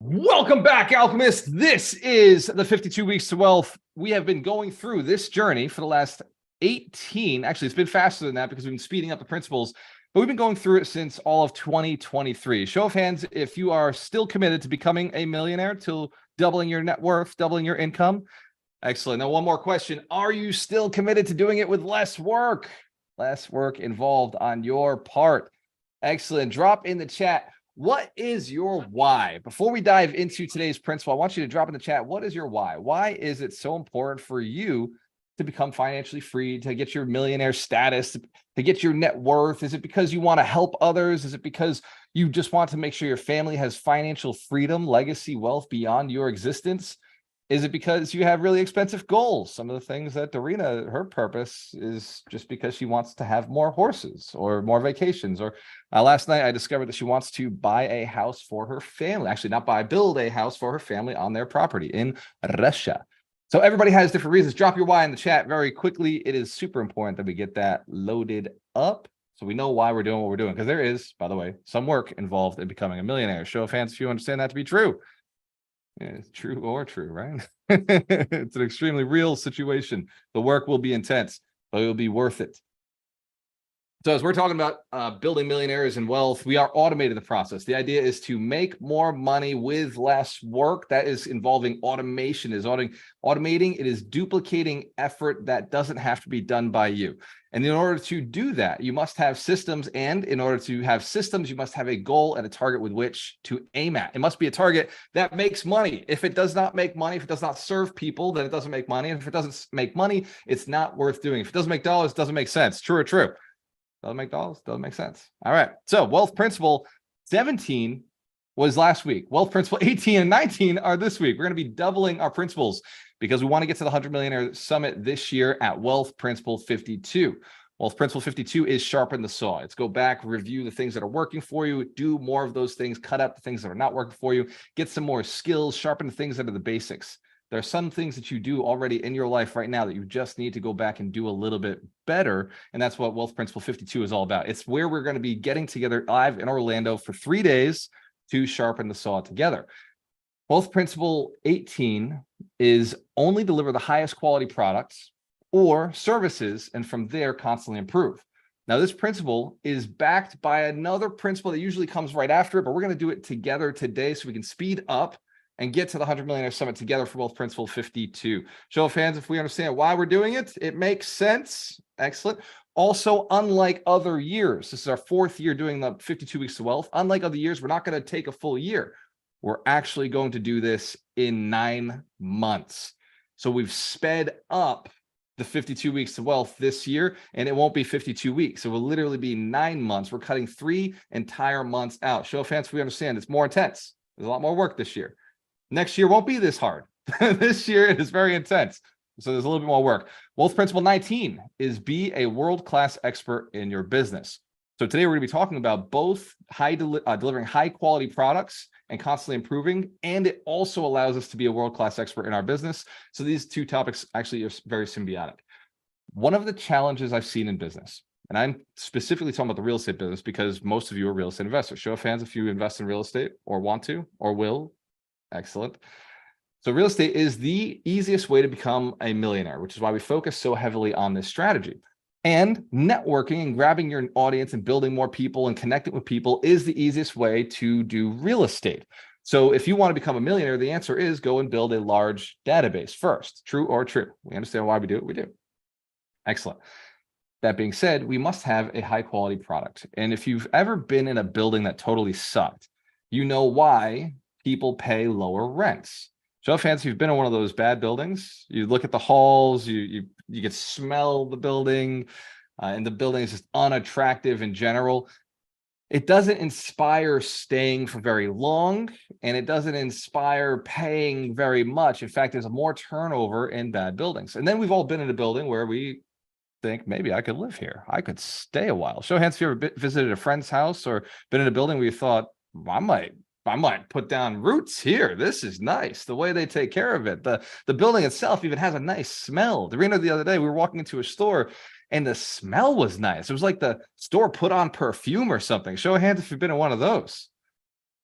Welcome back, Alchemists. This is the 52 Weeks to Wealth. We have been going through this journey for the last 18. Actually, it's been faster than that because we've been speeding up the principles, but we've been going through it since all of 2023. Show of hands if you are still committed to becoming a millionaire, to doubling your net worth, doubling your income. Excellent. Now, one more question. Are you still committed to doing it with less work? Less work involved on your part. Excellent. Drop in the chat. What is your why? Before we dive into today's principle, I want you to drop in the chat. What is your why? Why is it so important for you to become financially free, to get your millionaire status, to get your net worth? Is it because you want to help others? Is it because you just want to make sure your family has financial freedom, legacy, wealth beyond your existence? Is it because you have really expensive goals? Some of the things that Dorina, her purpose is just because she wants to have more horses or more vacations. Or last night I discovered that she wants to buy a house for her family. Actually, not buy, build a house for her family on their property in Russia. So everybody has different reasons. Drop your why in the chat very quickly. It is super important that we get that loaded up so we know why we're doing what we're doing. Because there is, by the way, some work involved in becoming a millionaire. Show of hands if you understand that to be true. It's true or true, right? It's an extremely real situation. The work will be intense, but it will be worth it. So as we're talking about building millionaires and wealth, we are automating the process. The idea is to make more money with less work. That is involving automation, is automating. It is duplicating effort that doesn't have to be done by you. And in order to do that, you must have systems. And in order to have systems, you must have a goal and a target with which to aim at. It must be a target that makes money. If it does not make money, if it does not serve people, then it doesn't make money. And if it doesn't make money, it's not worth doing. If it doesn't make dollars, it doesn't make sense. True or true? Doesn't make dollars, doesn't make sense. All right. So wealth principle 17 was last week. Wealth principle 18 and 19 are this week. We're going to be doubling our principles because we want to get to the 100 Millionaire Summit this year at Wealth Principle 52. Wealth Principle 52 is sharpen the saw. It's go back, review the things that are working for you, do more of those things, cut out the things that are not working for you, get some more skills, sharpen the things that are the basics. There are some things that you do already in your life right now that you just need to go back and do a little bit better. And that's what Wealth Principle 52 is all about. It's where we're going to be getting together live in Orlando for 3 days to sharpen the saw together. Wealth Principle 18 is only deliver the highest quality products or services, and from there constantly improve. Now, this principle is backed by another principle that usually comes right after it, but we're going to do it together today so we can speed up and get to the 100 Millionaire Summit together for Wealth Principle 52. Show of hands if we understand why we're doing it. It makes sense. Excellent. Also, unlike other years, this is our 4th year doing the 52 Weeks to Wealth. Unlike other years, we're not going to take a full year. We're actually going to do this in 9 months. So we've sped up the 52 Weeks to Wealth this year, and it won't be 52 weeks. It will literally be 9 months. We're cutting 3 entire months out. Show of hands if we understand it's more intense. There's a lot more work this year. Next year won't be this hard. This year it is very intense. So there's a little bit more work. Wealth Principle 19 is be a world-class expert in your business. So today we're going to be talking about both delivering high-quality products and constantly improving, and it also allows us to be a world-class expert in our business. So these two topics actually are very symbiotic. One of the challenges I've seen in business, and I'm specifically talking about the real estate business because most of you are real estate investors. Show of hands if you invest in real estate or want to or will. Excellent. So real estate is the easiest way to become a millionaire, which is why we focus so heavily on this strategy. And networking and grabbing your audience and building more people and connecting with people is the easiest way to do real estate. So if you want to become a millionaire, the answer is go and build a large database first. True or true? We understand why we do it. We do. Excellent. That being said, we must have a high quality product. And if you've ever been in a building that totally sucked, you know why people pay lower rents. Show of hands if you've been in one of those bad buildings. You look at the halls, you can smell the building, and the building is just unattractive in general. It doesn't inspire staying for very long, and it doesn't inspire paying very much. In fact, there's more turnover in bad buildings. And then we've all been in a building where we think maybe I could live here. I could stay a while. Show of hands if you ever visited a friend's house or been in a building where you thought, I might put down roots here. This is nice. The way they take care of it. The building itself even has a nice smell. Dorina, the other day, we were walking into a store and the smell was nice. It was like the store put on perfume or something. Show of hands if you've been in one of those.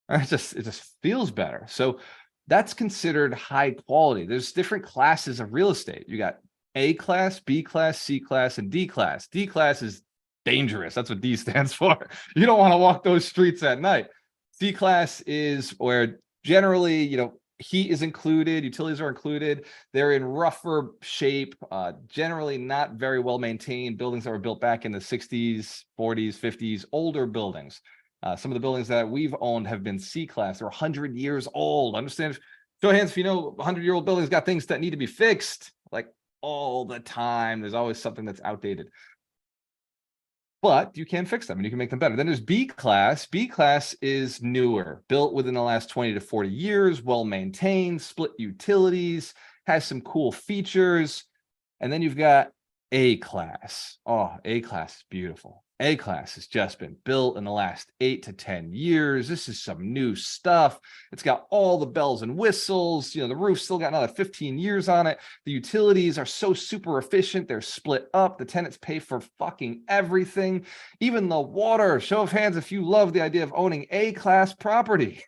It just feels better. So that's considered high quality. There's different classes of real estate. You got A class, B class, C class, and D class. D class is dangerous. That's what D stands for. You don't want to walk those streets at night. C class is where generally, heat is included, utilities are included. They're in rougher shape, generally not very well maintained buildings that were built back in the 60s, 40s, 50s, older buildings. Some of the buildings that we've owned have been C class. They're 100 years old. Understand? Show of hands if you know 100-year-old buildings got things that need to be fixed, like all the time. There's always something that's outdated. But you can fix them and you can make them better. Then there's B class. B class is newer, built within the last 20 to 40 years, well maintained, split utilities, has some cool features. And then you've got A class. Oh, A class is beautiful. A class has just been built in the last 8 to 10 years. This is some new stuff. It's got all the bells and whistles. The roof's still got another 15 years on it. The utilities are so super efficient. They're split up. The tenants pay for fucking everything, even the water. Show of hands if you love the idea of owning A class property.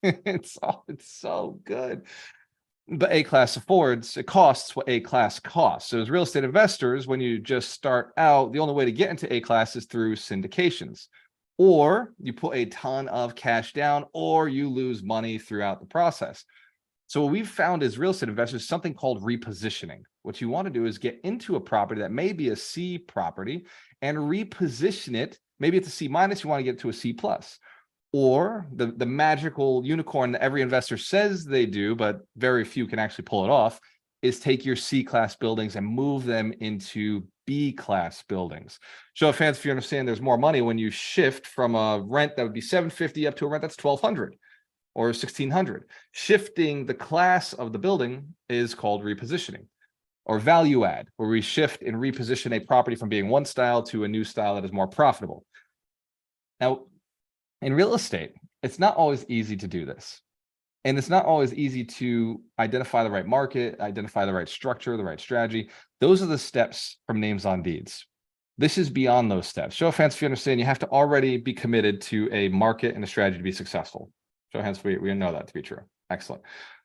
It's so good. But A class it costs what A class costs. So as real estate investors, when you just start out, the only way to get into A class is through syndications, or you put a ton of cash down, or you lose money throughout the process. So what we've found as real estate investors, something called repositioning. What you want to do is get into a property that may be a C property and reposition it. Maybe it's a C minus, you want to get to a C plus. Or the magical unicorn that every investor says they do, but very few can actually pull it off, is take your C class buildings and move them into B class buildings. Show of hands if you understand there's more money when you shift from a rent that would be $750 up to a rent that's $1,200 or $1,600. Shifting the class of the building is called repositioning, or value add, where we shift and reposition a property from being one style to a new style that is more profitable. Now, in real estate, it's not always easy to do this. And it's not always easy to identify the right market, identify the right structure, the right strategy. Those are the steps from names on deeds. This is beyond those steps. Show of hands if you understand, you have to already be committed to a market and a strategy to be successful. Show of hands, we know that to be true. Excellent.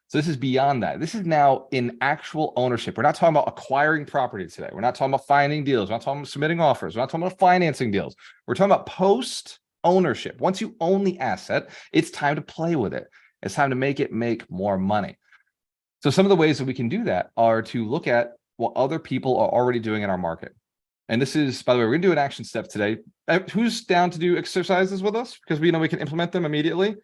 So this is beyond that. This is now in actual ownership. We're not talking about acquiring property today. We're not talking about finding deals. We're not talking about submitting offers. We're not talking about financing deals. We're talking about post ownership. Once you own the asset, it's time to play with it. It's time to make it make more money. So some of the ways that we can do that are to look at what other people are already doing in our market. And this is, by the way, we're going to do an action step today. Who's down to do exercises with us? Because we know we can implement them immediately.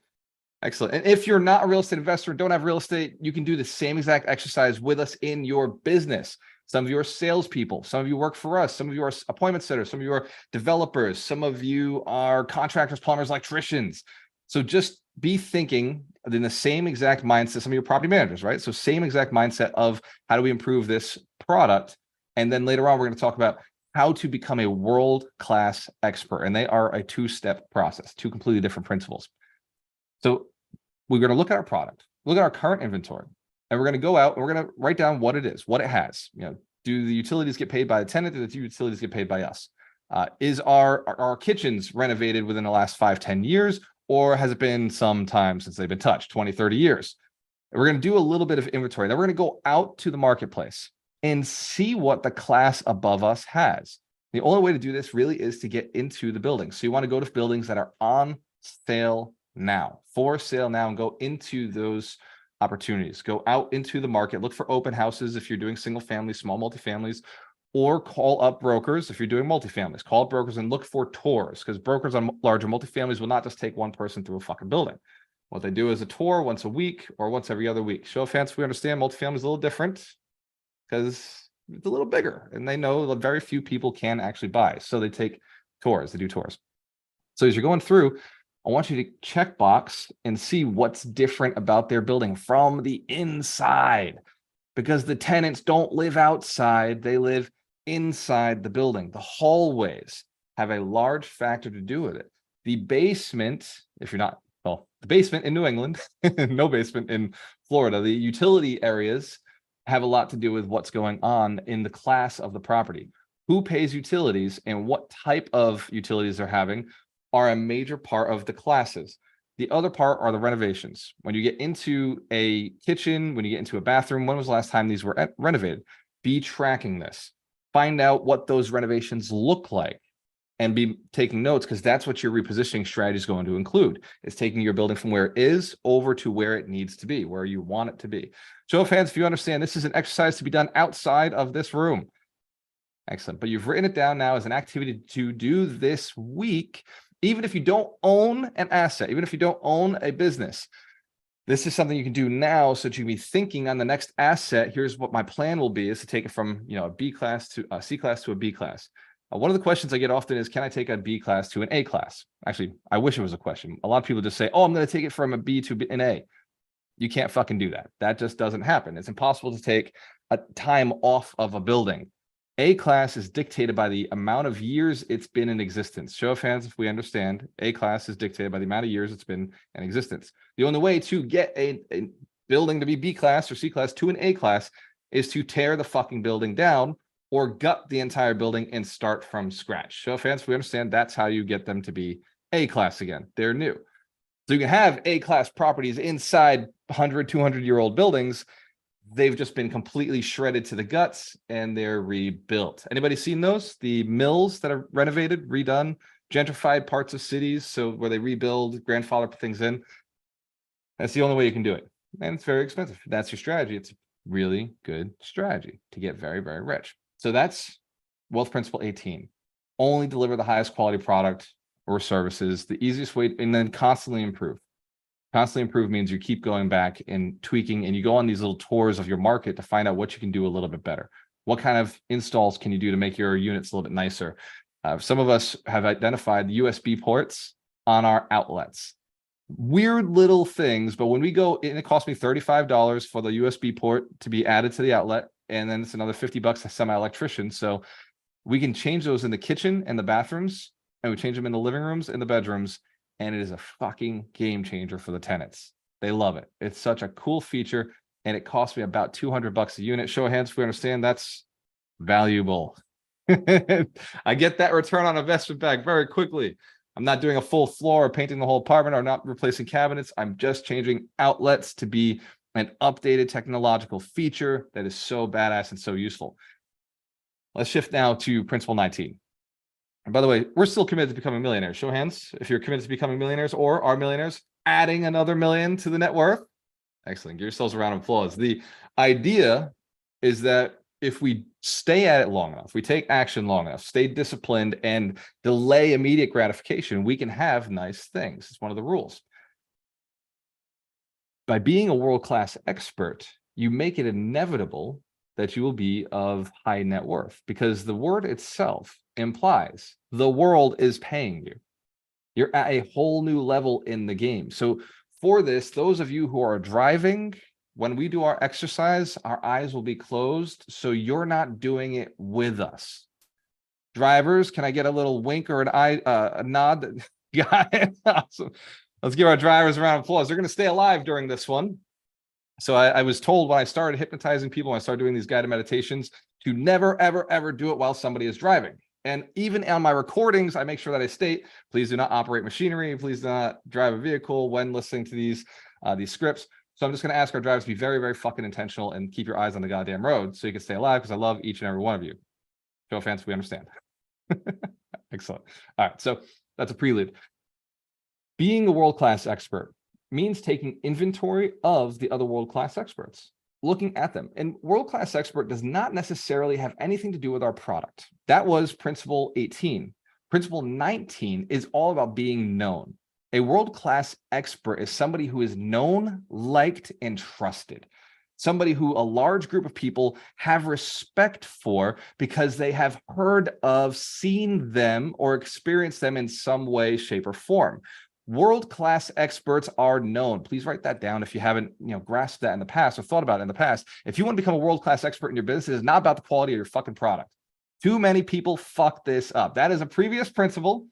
Excellent. And if you're not a real estate investor, don't have real estate, you can do the same exact exercise with us in your business. Some of you are salespeople. Some of you work for us. Some of you are appointment setters. Some of you are developers. Some of you are contractors, plumbers, electricians. So just be thinking in the same exact mindset. Some of your property managers, right? So same exact mindset of how do we improve this product? And then later on, we're going to talk about how to become a world-class expert. And they are a two-step process, two completely different principles. So we're going to look at our product, look at our current inventory. And we're going to go out and we're going to write down what it is, what it has. Do the utilities get paid by the tenant? Do the utilities get paid by us? Is our kitchens renovated within the last 5-10 years, or has it been some time since they've been touched, 20-30 years? And we're going to do a little bit of inventory. Then we're going to go out to the marketplace and see what the class above us has. The only way to do this really is to get into the buildings. So you want to go to buildings that are on sale now, for sale now, and go into those opportunities. Go out into the market, look for open houses if you're doing single family, small multifamilies, or call up brokers if you're doing multifamilies. Call up brokers and look for tours, because brokers on larger multifamilies will not just take one person through a fucking building. What they do is a tour once a week or once every other week. Show of hands, we understand multifamily is a little different because it's a little bigger and they know that very few people can actually buy. So they take tours, they do tours. So as you're going through, I want you to check box and see what's different about their building from the inside, because the tenants don't live outside. They live inside the building. The hallways have a large factor to do with it. The basement, if you're not, well, the basement in New England, no basement in Florida, the utility areas have a lot to do with what's going on in the class of the property. Who pays utilities and what type of utilities they're having are a major part of the classes. The other part are the renovations. When you get into a kitchen, when you get into a bathroom, when was the last time these were renovated? Be tracking this. Find out what those renovations look like and be taking notes, because that's what your repositioning strategy is going to include. It's taking your building from where it is over to where it needs to be, where you want it to be. Show of hands if you understand this is an exercise to be done outside of this room. Excellent. But you've written it down now as an activity to do this week. Even if you don't own an asset, even if you don't own a business, this is something you can do now so that you can be thinking on the next asset. Here's what my plan will be, is to take it from, a B class to a C class to a B class. One of the questions I get often is, can I take a B class to an A class? Actually, I wish it was a question. A lot of people just say, oh, I'm going to take it from a B to an A. You can't fucking do that. That just doesn't happen. It's impossible to take a time off of a building. A class is dictated by the amount of years it's been in existence. Show of hands if we understand. A class is dictated by the amount of years it's been in existence. The only way to get a building to be B class or C class to an A class is to tear the fucking building down or gut the entire building and start from scratch. Show of hands if we understand. That's how you get them to be A class again. They're new. So you can have A class properties inside 100, 200-year-old buildings. They've just been completely shredded to the guts and they're rebuilt. Anybody seen those? The mills that are renovated, redone, gentrified parts of cities, so where they rebuild, grandfather put things in. That's the only way you can do it. And it's very expensive. That's your strategy. It's a really good strategy to get very, very rich. So that's wealth principle 18. Only deliver the highest quality product or services, the easiest way, and then constantly improve. Constantly improve means you keep going back and tweaking, and you go on these little tours of your market to find out what you can do a little bit better. What kind of installs can you do to make your units a little bit nicer? Some of us have identified the USB ports on our outlets. Weird little things, but when we go in, it cost me $35 for the USB port to be added to the outlet, and then it's another $50 to semi-electrician. So we can change those in the kitchen and the bathrooms, and we change them in the living rooms and the bedrooms. And it is a fucking game changer for the tenants. They love it. It's such a cool feature, and it costs me about $200 a unit. Show of hands if we understand that's valuable. I get that return on investment back very quickly. I'm not doing a full floor or painting the whole apartment or not replacing cabinets. I'm just changing outlets to be an updated technological feature that is so badass and so useful. Let's shift now to principle 19. And by the way, we're still committed to becoming millionaires. Show of hands if you're committed to becoming millionaires or are millionaires, adding another million to the net worth. Excellent. Give yourselves a round of applause. The idea is that if we stay at it long enough, we take action long enough, stay disciplined, and delay immediate gratification, we can have nice things. It's one of the rules. By being a world-class expert, you make it inevitable that you will be of high net worth, because the word itself implies the world is paying you. You're at a whole new level in the game. So for this, those of you who are driving, when we do our exercise, our eyes will be closed, so you're not doing it with us. Drivers, can I get a little wink or an eye, a nod? Awesome. Let's give our drivers a round of applause. They're going to stay alive during this one. So I was told when I started hypnotizing people, when I started doing these guided meditations, to never, ever, ever do it while somebody is driving. And even on my recordings, I make sure that I state, please do not operate machinery. Please do not drive a vehicle when listening to these scripts. So I'm just going to ask our drivers to be very, very fucking intentional and keep your eyes on the goddamn road so you can stay alive, because I love each and every one of you. Show of hands, we understand. Excellent. All right, so that's a prelude. Being a world-class expert means taking inventory of the other world-class experts, looking at them. And world-class expert does not necessarily have anything to do with our product. That was principle 18. Principle 19 is all about being known. A world-class expert is somebody who is known, liked, and trusted. Somebody who a large group of people have respect for because they have heard of, seen them, or experienced them in some way, shape, or form. World-class experts are known. Please write that down if you haven't, grasped that in the past or thought about it in the past. If you want to become a world-class expert in your business, it is not about the quality of your fucking product. Too many people fuck this up. That is a previous principle.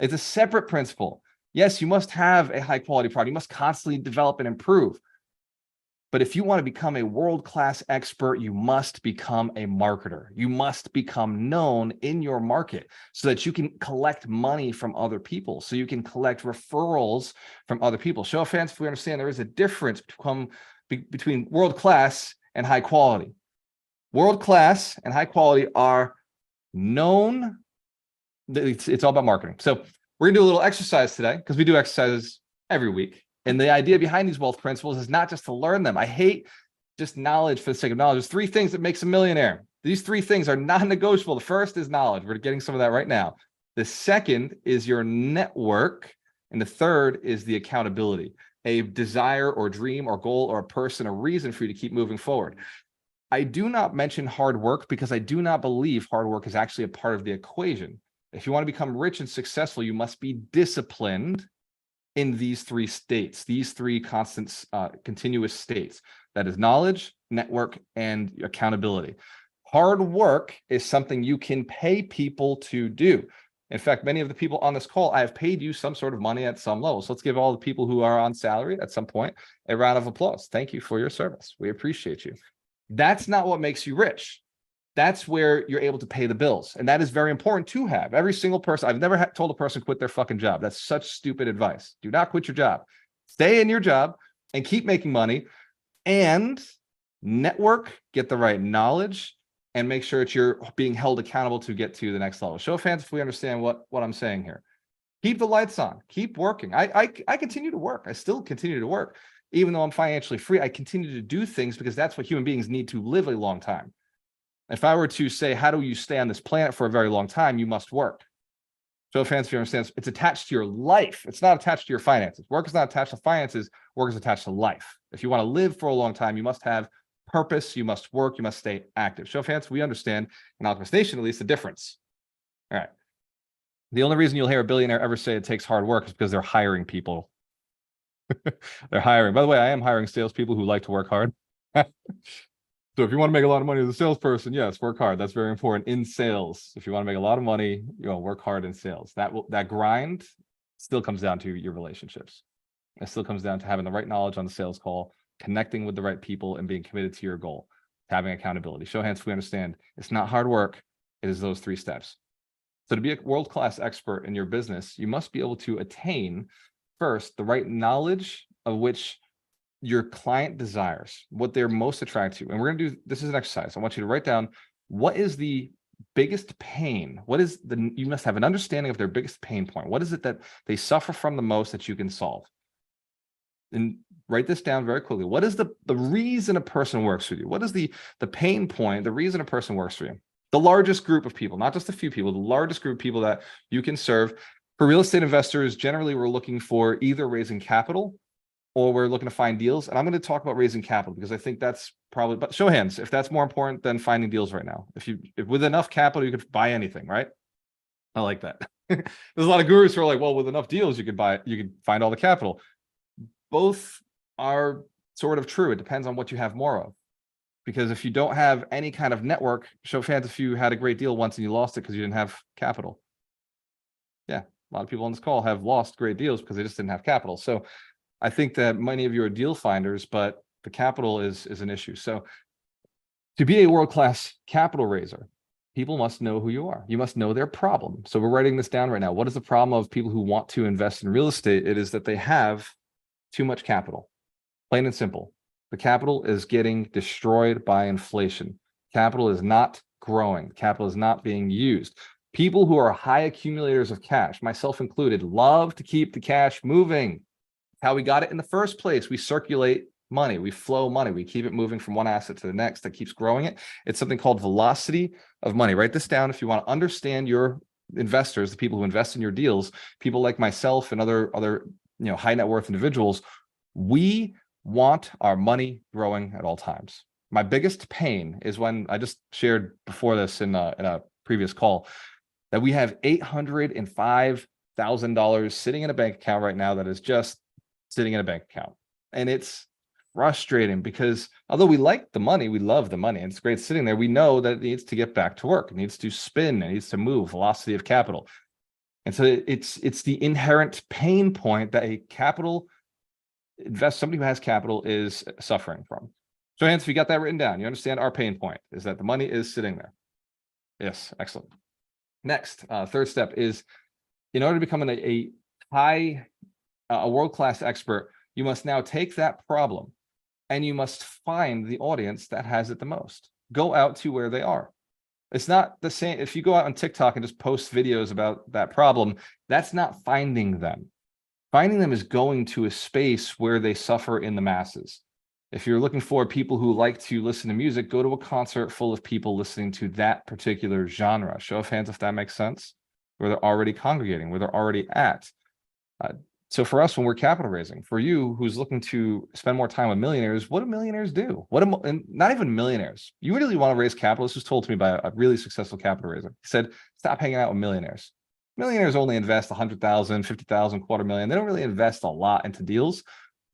It's a separate principle. Yes, you must have a high-quality product. You must constantly develop and improve. But if you want to become a world-class expert, you must become a marketer. You must become known in your market so that you can collect money from other people, so you can collect referrals from other people. Show of hands if we understand there is a difference between world-class and high quality. World-class and high quality are known. It's all about marketing. So we're gonna do a little exercise today because we do exercises every week. And the idea behind these wealth principles is not just to learn them. I hate just knowledge for the sake of knowledge. There's 3 things that makes a millionaire. These 3 things are non-negotiable. The first is knowledge. We're getting some of that right now. The second is your network. And the third is the accountability, a desire or dream or goal or a person, a reason for you to keep moving forward. I do not mention hard work because I do not believe hard work is actually a part of the equation. If you want to become rich and successful, you must be disciplined in these 3 states, these 3 constant, continuous states. That is knowledge, network, and accountability. Hard work is something you can pay people to do. In fact, many of the people on this call, I have paid you some sort of money at some level. So let's give all the people who are on salary at some point a round of applause. Thank you for your service. We appreciate you. That's not what makes you rich. That's where you're able to pay the bills. And that is very important to have. Every single person, I've never told a person quit their fucking job. That's such stupid advice. Do not quit your job. Stay in your job and keep making money and network, get the right knowledge, and make sure that you're being held accountable to get to the next level. Show of hands if we understand what I'm saying here. Keep the lights on. Keep working. I continue to work. I still continue to work. Even though I'm financially free, I continue to do things because that's what human beings need to live a long time. If I were to say, how do you stay on this planet for a very long time? You must work. So fancy understands it's attached to your life. It's not attached to your finances. Work is not attached to finances. Work is attached to life. If you want to live for a long time, you must have purpose. You must work. You must stay active. Show of hands, we understand in Alchemist Nation, at least, the difference. All right. The only reason you'll hear a billionaire ever say it takes hard work is because they're hiring people. They're hiring. By the way, I am hiring salespeople who like to work hard. So if you want to make a lot of money as a salesperson, yes, work hard. That's very important in sales. If you want to make a lot of money, work hard in sales. That grind still comes down to your relationships. It still comes down to having the right knowledge on the sales call, connecting with the right people, and being committed to your goal, having accountability. Show of hands if we understand. It's not hard work. It is those 3 steps. So to be a world-class expert in your business, you must be able to attain first the right knowledge of which your client desires, what they're most attracted to. And we're going to do, this is an exercise. I want you to write down, what is the biggest pain? You must have an understanding of their biggest pain point. What is it that they suffer from the most that you can solve? And write this down very quickly. What is the reason a person works for you? What is the pain point, the reason a person works for you? The largest group of people, not just a few people, the largest group of people that you can serve. For real estate investors, generally, we're looking for either raising capital or we're looking to find deals. And I'm going to talk about raising capital because I think that's probably, but show of hands, if that's more important than finding deals right now. If with enough capital, you could buy anything, right? I like that. There's a lot of gurus who are like, well, with enough deals, you could find all the capital. Both are sort of true. It depends on what you have more of. Because if you don't have any kind of network, show of hands if you had a great deal once and you lost it because you didn't have capital. Yeah, a lot of people on this call have lost great deals because they just didn't have capital. So I think that many of you are deal finders, but the capital is an issue. So to be a world-class capital raiser, people must know who you are. You must know their problem. So we're writing this down right now. What is the problem of people who want to invest in real estate? It is that they have too much capital, plain and simple. The capital is getting destroyed by inflation. Capital is not growing. Capital is not being used. People who are high accumulators of cash, myself included, love to keep the cash moving. How we got it in the first place. We circulate money. We flow money. We keep it moving from one asset to the next that keeps growing it. It's something called velocity of money. Write this down if you want to understand your investors, the people who invest in your deals, people like myself and other high net worth individuals. We want our money growing at all times. My biggest pain is when I just shared before this in a previous call that we have $805,000 sitting in a bank account right now that is just sitting in a bank account. And it's frustrating because although we like the money, we love the money, and it's great sitting there, we know that it needs to get back to work. It needs to spin. It needs to move, velocity of capital. And so it's the inherent pain point that a capital somebody who has capital is suffering from. So hands, if you got that written down, you understand our pain point is that the money is sitting there. Yes, excellent. Next, third step is, in order to become a world-class expert, you must now take that problem and you must find the audience that has it the most. Go out to where they are. It's not the same. If you go out on TikTok and just post videos about that problem, that's not finding them. Finding them is going to a space where they suffer in the masses. If you're looking for people who like to listen to music, go to a concert full of people listening to that particular genre. Show of hands if that makes sense, where they're already congregating, where they're already at. So for us, when we're capital raising, for you who's looking to spend more time with millionaires, what do millionaires do? And not even millionaires. You really want to raise capital. This was told to me by a really successful capital raiser. He said, stop hanging out with millionaires. Millionaires only invest 100,000, 50,000, $250,000. They don't really invest a lot into deals.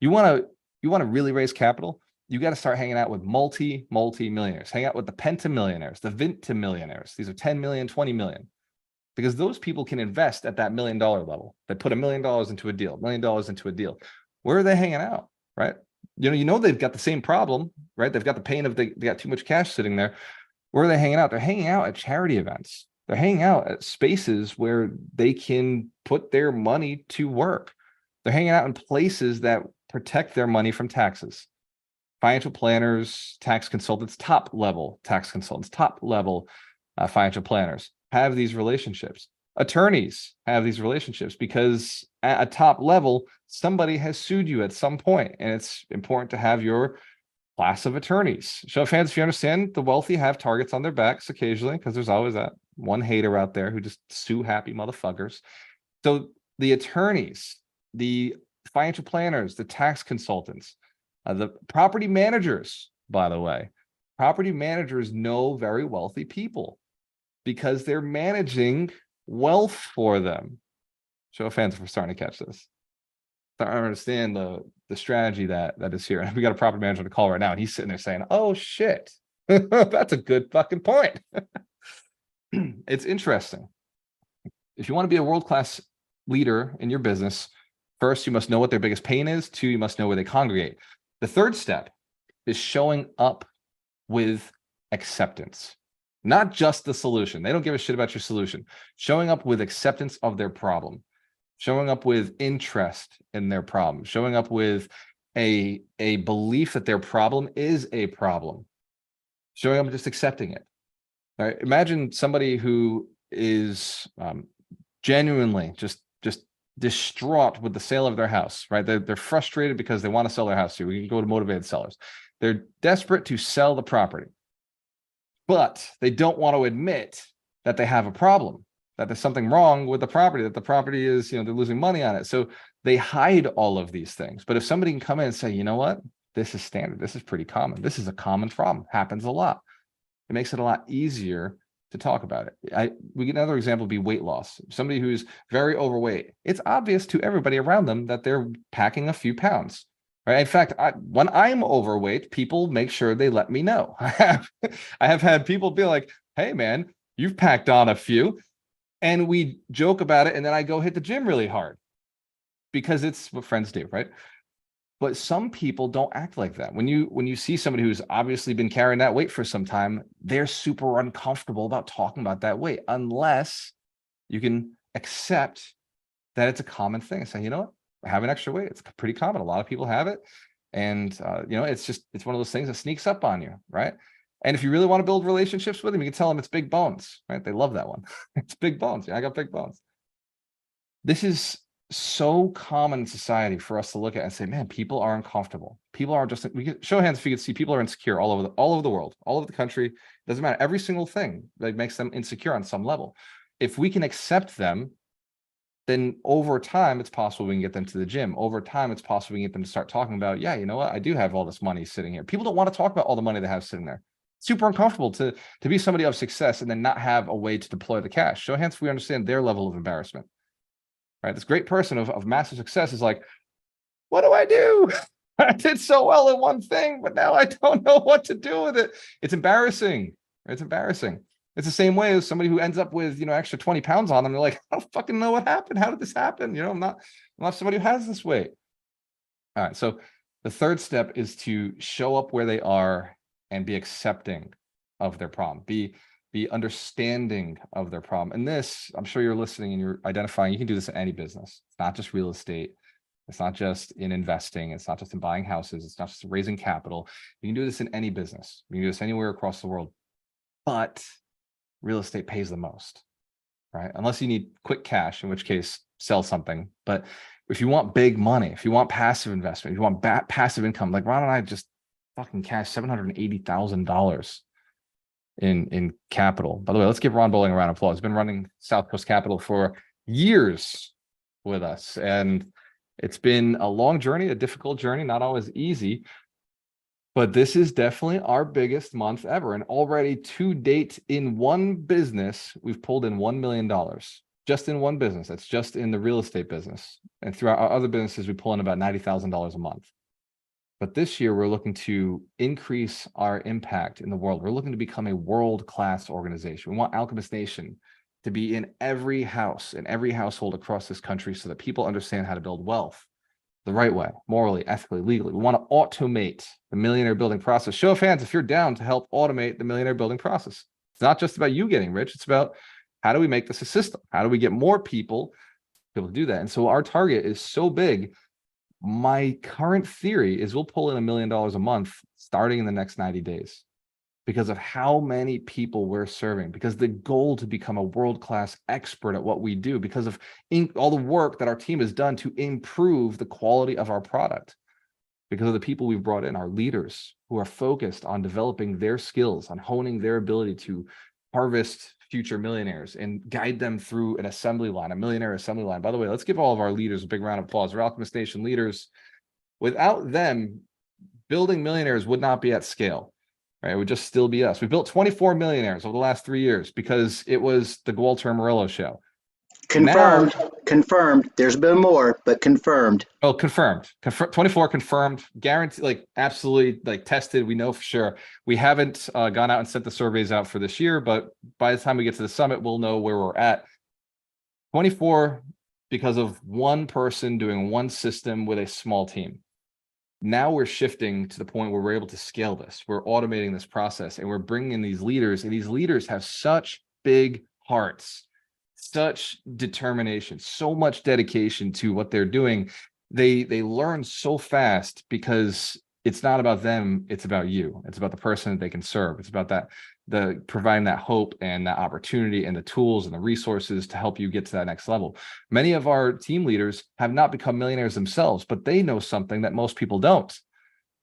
You want to really raise capital, you got to start hanging out with multi-millionaires. Hang out with the pentamillionaires, the vintamillionaires. These are 10 million, 20 million. Because those people can invest at that $1 million level. They put $1 million into a deal, $1 million into a deal. Where are they hanging out, right? You know they've got the same problem, right? They've got the pain of they got too much cash sitting there. Where are they hanging out? They're hanging out at charity events. They're hanging out at spaces where they can put their money to work. They're hanging out in places that protect their money from taxes. Financial planners, tax consultants, top level tax consultants, top level financial planners have these relationships. Attorneys have these relationships because at a top level, somebody has sued you at some point, and it's important to have your class of attorneys. Show of hands if you understand the wealthy have targets on their backs occasionally, because there's always that one hater out there who just sue happy motherfuckers. So the attorneys, the financial planners, the tax consultants, the property managers, by the way, property managers know very wealthy people, because they're managing wealth for them. Show of hands if we're starting to catch this. I don't understand the strategy that is here. We got a property manager on the call right now, and he's sitting there saying, oh shit, that's a good fucking point. It's interesting. If you want to be a world-class leader in your business, first, you must know what their biggest pain is. Two, you must know where they congregate. The third step is showing up with acceptance. Not just the solution. They don't give a shit about your solution. Showing up with acceptance of their problem. Showing up with interest in their problem. Showing up with a belief that their problem is a problem. Showing up and just accepting it. All right. Imagine somebody who is genuinely just distraught with the sale of their house, right? They're frustrated because they want to sell their house. We can go to motivated sellers. They're desperate to sell the property, but they don't want to admit that they have a problem, that there's something wrong with the property, that the property is, they're losing money on it. So they hide all of these things. But if somebody can come in and say, you know what, this is standard, this is pretty common, this is a common problem, happens a lot, it makes it a lot easier to talk about it. We get another example would be weight loss. Somebody who's very overweight, it's obvious to everybody around them that they're packing a few pounds. Right? In fact, when I'm overweight, people make sure they let me know. I have had people be like, hey man, you've packed on a few. And we joke about it. And then I go hit the gym really hard because it's what friends do, right? But some people don't act like that. When you see somebody who's obviously been carrying that weight for some time, they're super uncomfortable about talking about that weight unless you can accept that it's a common thing. Say, you know what? I have an extra weight. It's pretty common. A lot of people have it. And, it's one of those things that sneaks up on you, right? And if you really want to build relationships with them, you can tell them it's big bones, right? They love that one. It's big bones. Yeah, I got big bones. This is so common in society for us to look at and say, man, people are uncomfortable. People are just, we can show hands if you can see people are insecure all over the world, all over the country. Doesn't matter. Every single thing that makes them insecure on some level. If we can accept them, then over time, it's possible we can get them to the gym. Over time, it's possible we can get them to start talking about, yeah, you know what? I do have all this money sitting here. People don't want to talk about all the money they have sitting there. Super uncomfortable to be somebody of success and then not have a way to deploy the cash. Show hands if we understand their level of embarrassment. Right? This great person of massive success is like, what do I do? I did so well in one thing, but now I don't know what to do with it. It's embarrassing. It's embarrassing. It's the same way as somebody who ends up with, extra 20 pounds on them. They're like, I don't fucking know what happened. How did this happen? I'm not somebody who has this weight. All right. So the third step is to show up where they are and be accepting of their problem. Be understanding of their problem. And this, I'm sure you're listening and you're identifying, you can do this in any business. It's not just real estate. It's not just in investing. It's not just in buying houses. It's not just raising capital. You can do this in any business. You can do this anywhere across the world. But real estate pays the most, right? Unless you need quick cash, in which case sell something. But if you want big money, if you want passive investment, if you want passive income, like Ron and I just fucking cashed $780,000 in capital. By the way, let's give Ron Bowling a round of applause. He's been running South Coast Capital for years with us. And it's been a long journey, a difficult journey, not always easy. But this is definitely our biggest month ever. And already to date in one business, we've pulled in $1 million. Just in one business. That's just in the real estate business. And throughout our other businesses, we pull in about $90,000 a month. But this year, we're looking to increase our impact in the world. We're looking to become a world-class organization. We want Alchemist Nation to be in every house, in every household across this country so that people understand how to build wealth the right way, morally, ethically, legally. We want to automate the millionaire building process. Show of hands if you're down to help automate the millionaire building process. It's not just about you getting rich. It's about how do we make this a system? How do we get more people to be able to do that? And so our target is so big. My current theory is we'll pull in $1 million a month starting in the next 90 days because of how many people we're serving, because the goal to become a world-class expert at what we do, because of all the work that our team has done to improve the quality of our product, because of the people we've brought in, our leaders who are focused on developing their skills, on honing their ability to harvest future millionaires and guide them through an assembly line, a millionaire assembly line. By the way, let's give all of our leaders a big round of applause. We're Alchemist Nation leaders. Without them, building millionaires would not be at scale, right? It would just still be us. We built 24 millionaires over the last 3 years because it was the Walter Murillo show. Confirmed. Confirmed. There's been more, but confirmed. Oh, confirmed. 24 confirmed. Guaranteed, like absolutely, like tested. We know for sure. We haven't gone out and sent the surveys out for this year, but by the time we get to the summit, we'll know where we're at. 24 because of one person doing one system with a small team. Now we're shifting to the point where we're able to scale this. We're automating this process and we're bringing in these leaders, and these leaders have such big hearts, such determination, so much dedication to what they're doing. They learn so fast because it's not about them, it's about you. It's about the person that they can serve. It's about the providing that hope and that opportunity and the tools and the resources to help you get to that next level. Many of our team leaders have not become millionaires themselves, but they know something that most people don't.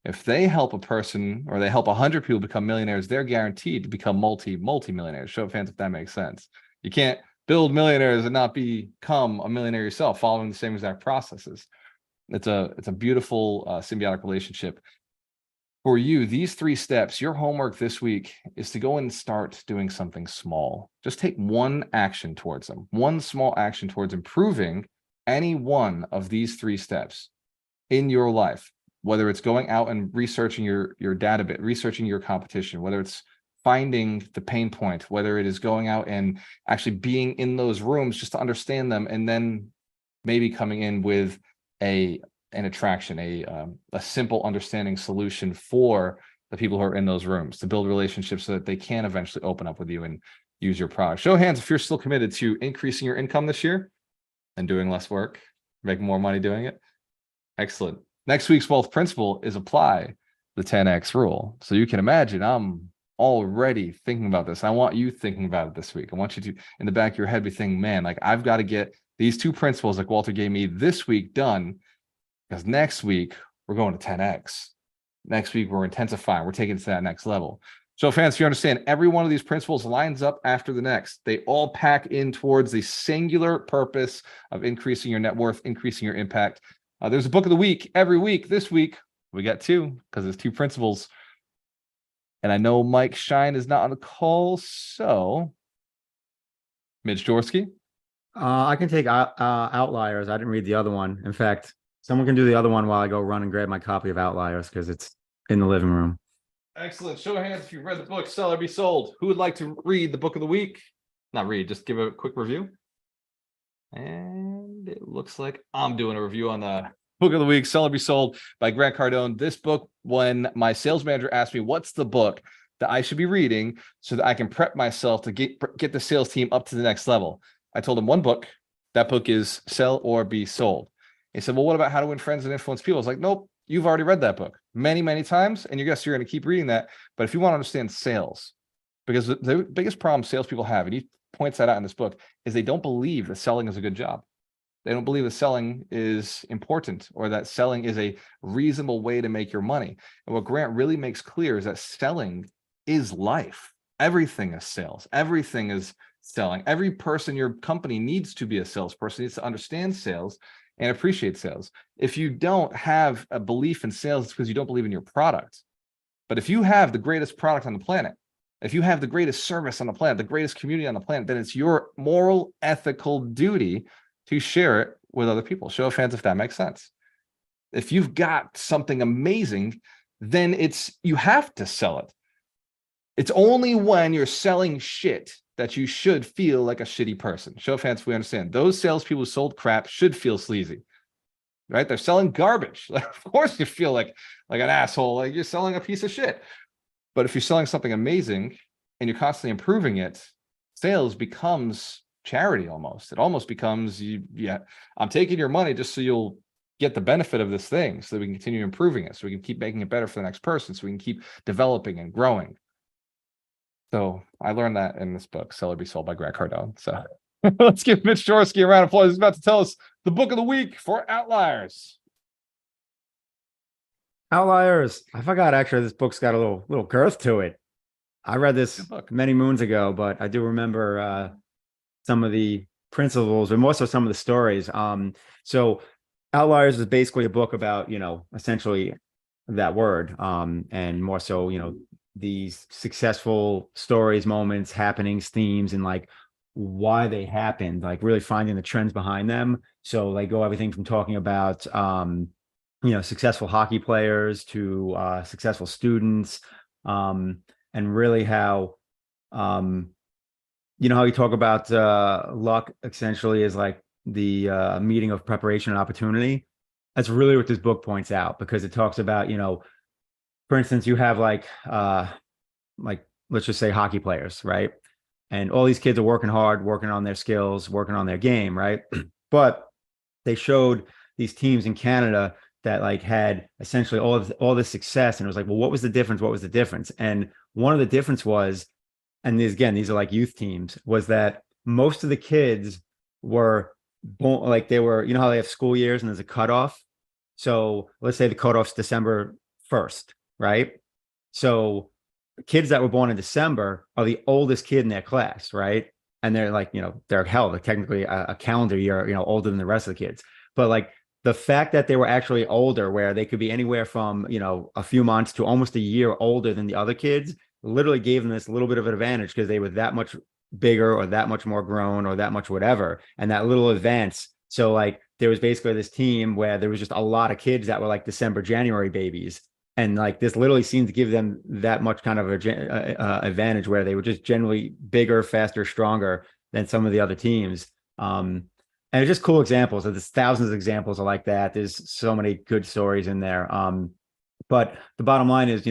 If they help a person or they help 100 people become millionaires, they're guaranteed to become multi-millionaires. Show of hands if that makes sense. You can't build millionaires and not become a millionaire yourself following the same exact processes. It's a beautiful symbiotic relationship. For you, these 3 steps, your homework this week is to go and start doing something small. Just take one action towards them, one small action towards improving any one of these 3 steps in your life, whether it's going out and researching your database, researching your competition, whether it's finding the pain point, whether it is going out and actually being in those rooms just to understand them, and then maybe coming in with an attraction, a simple understanding solution for the people who are in those rooms to build relationships so that they can eventually open up with you and use your product. Show of hands if you're still committed to increasing your income this year and doing less work, making more money doing it. Excellent. Next week's wealth principle is apply the 10X rule. So you can imagine I'm already thinking about this. I want you thinking about it this week. I want you to, in the back of your head, be thinking, man, like I've got to get these 2 principles like Walter gave me this week done, because next week we're going to 10X. Next week we're intensifying. We're taking it to that next level. So fans, if you understand, every one of these principles lines up after the next. They all pack in towards the singular purpose of increasing your net worth, increasing your impact. There's a book of the week every week. This week we got 2 because there's 2 principles. And I know Mike Shine is not on the call, so Mitch Dorsky. I can take Outliers. I didn't read the other one. In fact, someone can do the other one while I go run and grab my copy of Outliers because it's in the living room. Excellent. Show of hands if you've read the book, Sell or Be Sold. Who would like to read the book of the week? Not read, just give a quick review. And it looks like I'm doing a review on the Book of the week, Sell or Be Sold by Grant Cardone. This book, when my sales manager asked me, what's the book that I should be reading so that I can prep myself to get the sales team up to the next level, I told him one book. That book is Sell or Be Sold. He said, well, what about How to Win Friends and Influence People? I was like, nope, you've already read that book many, many times, and you're going to keep reading that. But if you want to understand sales, because the biggest problem salespeople have, and he points that out in this book, is they don't believe that selling is a good job. They don't believe that selling is important or that selling is a reasonable way to make your money. And what Grant really makes clear is that selling is life. Everything is sales. Everything is selling. Every person in your company needs to be a salesperson, needs to understand sales and appreciate sales. If you don't have a belief in sales, it's because you don't believe in your product. But if you have the greatest product on the planet, if you have the greatest service on the planet, the greatest community on the planet, then it's your moral, ethical duty to share it with other people. Show of hands if that makes sense. If you've got something amazing, then you have to sell it. It's only when you're selling shit that you should feel like a shitty person. Show of hands if we understand. Those salespeople who sold crap should feel sleazy, right? They're selling garbage. Like, of course you feel like an asshole, like you're selling a piece of shit. But if you're selling something amazing and you're constantly improving it, sales becomes charity almost. It almost becomes, I'm taking your money just so you'll get the benefit of this thing so that we can continue improving it, so we can keep making it better for the next person, so we can keep developing and growing. So I learned that in this book, Sell or Be Sold by Grant Cardone. So let's give Mitch Jaworski a round of applause. He's about to tell us the book of the week for Outliers. Outliers. I forgot actually this book's got a little girth to it. I read this many moons ago, but I do remember some of the principles and more so some of the stories. So Outliers is basically a book about, essentially that word, and more so, these successful stories, moments, happenings, themes, and like why they happened, like really finding the trends behind them. So they go everything from talking about, successful hockey players to successful students, and really how, how you talk about luck essentially is like the meeting of preparation and opportunity. That's really what this book points out, because it talks about, for instance, you have like let's just say hockey players, right? And all these kids are working hard, working on their skills, working on their game, right? But they showed these teams in Canada that like had essentially all this success, and it was like, well, what was the difference? What was the difference? And one of the difference was, and these are like youth teams, was that most of the kids were born, like they were, how they have school years and there's a cutoff. So let's say the cutoff's December 1st, right? So kids that were born in December are the oldest kid in their class, right? And they're like, they're held like technically a calendar year, older than the rest of the kids. But like the fact that they were actually older, where they could be anywhere from, a few months to almost a year older than the other kids, literally gave them this little bit of an advantage because they were that much bigger or that much more grown or that much whatever. And that little advance. So like there was basically this team where there was just a lot of kids that were like December, January babies. And like this literally seemed to give them that much kind of a advantage, where they were just generally bigger, faster, stronger than some of the other teams. And it's just cool examples. There's thousands of examples of like that. There's so many good stories in there. But the bottom line is,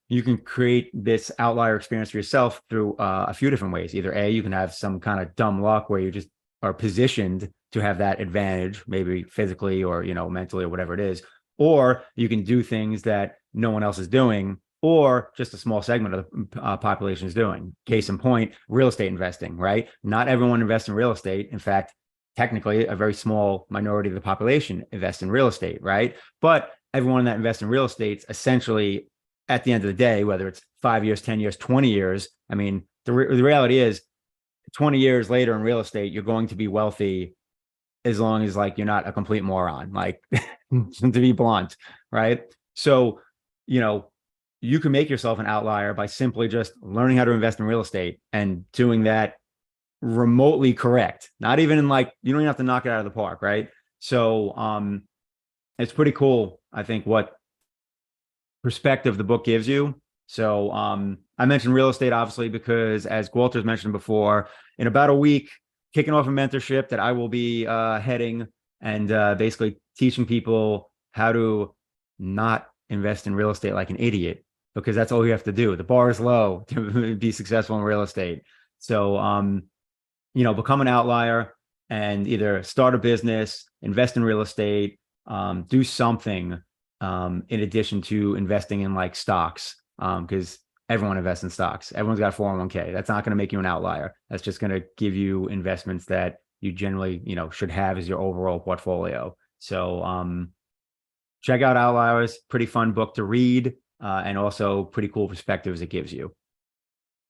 you can create this outlier experience for yourself through a few different ways. Either A, you can have some kind of dumb luck where you just are positioned to have that advantage, maybe physically or, mentally or whatever it is. Or you can do things that no one else is doing, or just a small segment of the population is doing. Case in point, real estate investing, right? Not everyone invests in real estate. In fact, technically, a very small minority of the population invests in real estate, right? But everyone that invests in real estate, essentially, at the end of the day, whether it's 5 years, 10 years, 20 years, I mean, the reality is 20 years later in real estate, you're going to be wealthy as long as like you're not a complete moron, like to be blunt, right? So, you can make yourself an outlier by simply just learning how to invest in real estate and doing that remotely correct. Not even in like, you don't even have to knock it out of the park, right? So it's pretty cool, I think, what perspective the book gives you. So I mentioned real estate, obviously, because as Walter's mentioned before, in about a week, kicking off a mentorship that I will be heading and basically teaching people how to not invest in real estate like an idiot, because that's all you have to do. The bar is low to be successful in real estate. So, become an outlier and either start a business, invest in real estate, do something in addition to investing in like stocks, because everyone invests in stocks. Everyone's got a 401k. That's not going to make you an outlier. That's just going to give you investments that you generally, should have as your overall portfolio. So check out Outliers. Pretty fun book to read, and also pretty cool perspectives it gives you.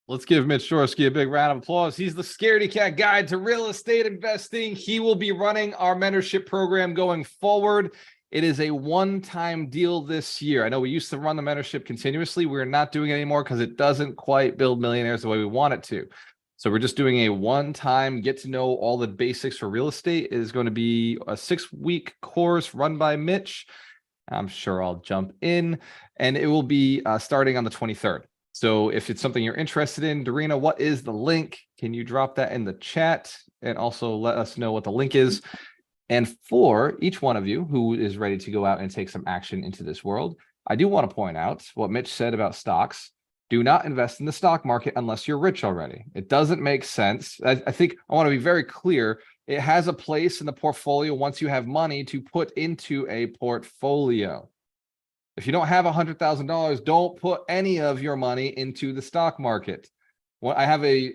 Let's give Mitch Shorsky a big round of applause. He's the Scaredy Cat Guide to Real Estate Investing. He will be running our mentorship program going forward. It is a one-time deal this year. I know we used to run the mentorship continuously. We're not doing it anymore because it doesn't quite build millionaires the way we want it to. So we're just doing a one-time get to know all the basics for real estate. It is going to be a 6-week course run by Mitch. I'm sure I'll jump in, and it will be starting on the 23rd. So if it's something you're interested in, Dorina, what is the link? Can you drop that in the chat and also let us know what the link is? And for each one of you who is ready to go out and take some action into this world, I do want to point out what Mitch said about stocks. Do not invest in the stock market unless you're rich already. It doesn't make sense. I think I want to be very clear. It has a place in the portfolio once you have money to put into a portfolio. If you don't have $100,000, don't put any of your money into the stock market. I have a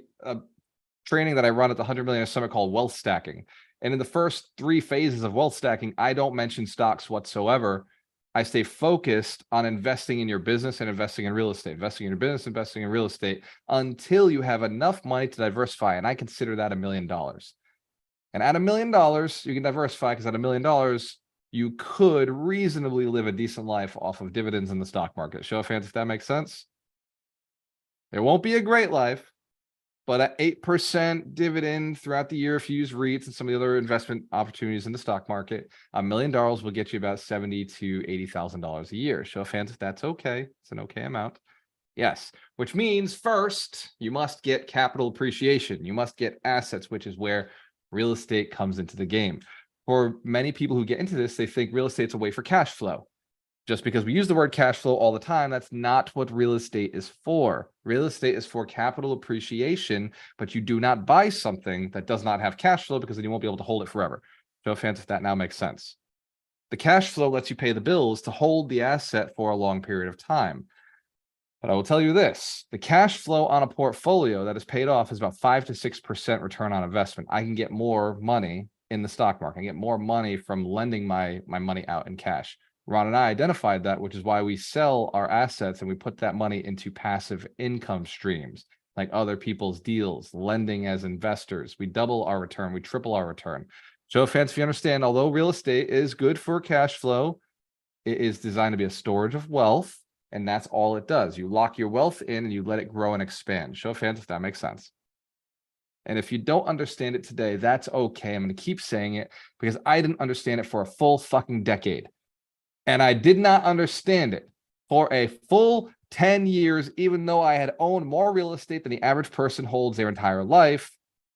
training that I run at the 100 Millionaire Summit called Wealth Stacking. And in the first 3 phases of wealth stacking, I don't mention stocks whatsoever. I stay focused on investing in your business and investing in real estate, investing in your business, investing in real estate until you have enough money to diversify. And I consider that $1 million. And at $1 million, you can diversify, because at $1 million, you could reasonably live a decent life off of dividends in the stock market. Show of hands if that makes sense. It won't be a great life, but at 8% dividend throughout the year, if you use REITs and some of the other investment opportunities in the stock market, $1 million will get you about $70,000 to $80,000 a year. Show of hands if that's okay. It's an okay amount. Yes, which means first, you must get capital appreciation. You must get assets, which is where real estate comes into the game. For many people who get into this, they think real estate's a way for cash flow. Just because we use the word cash flow all the time, that's not what real estate is for. Real estate is for capital appreciation, but you do not buy something that does not have cash flow, because then you won't be able to hold it forever. Show of hands if that now makes sense. The cash flow lets you pay the bills to hold the asset for a long period of time. But I will tell you this, the cash flow on a portfolio that is paid off is about 5 to 6% return on investment. I can get more money in the stock market. I get more money from lending my money out in cash. Ron and I identified that, which is why we sell our assets and we put that money into passive income streams, like other people's deals, lending as investors. We double our return, we triple our return. Show of hands if you understand, although real estate is good for cash flow, it is designed to be a storage of wealth, and that's all it does. You lock your wealth in and you let it grow and expand. Show of hands if that makes sense. And if you don't understand it today, that's okay. I'm going to keep saying it because I didn't understand it for a full fucking decade. And I did not understand it for a full 10 years, even though I had owned more real estate than the average person holds their entire life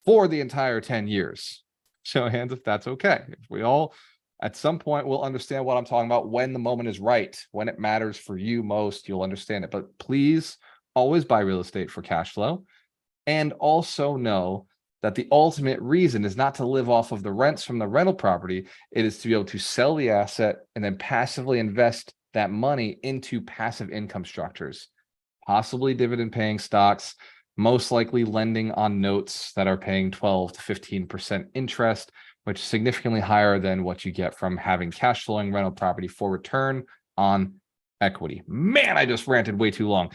for the entire 10 years. Show of hands if that's okay. If we all, at some point, will understand what I'm talking about when the moment is right, when it matters for you most, you'll understand it. But please always buy real estate for cash flow. And also know that the ultimate reason is not to live off of the rents from the rental property. It is to be able to sell the asset and then passively invest that money into passive income structures, possibly dividend paying stocks, most likely lending on notes that are paying 12 to 15% interest, which is significantly higher than what you get from having cash flowing rental property for return on equity. Man, I just ranted way too long.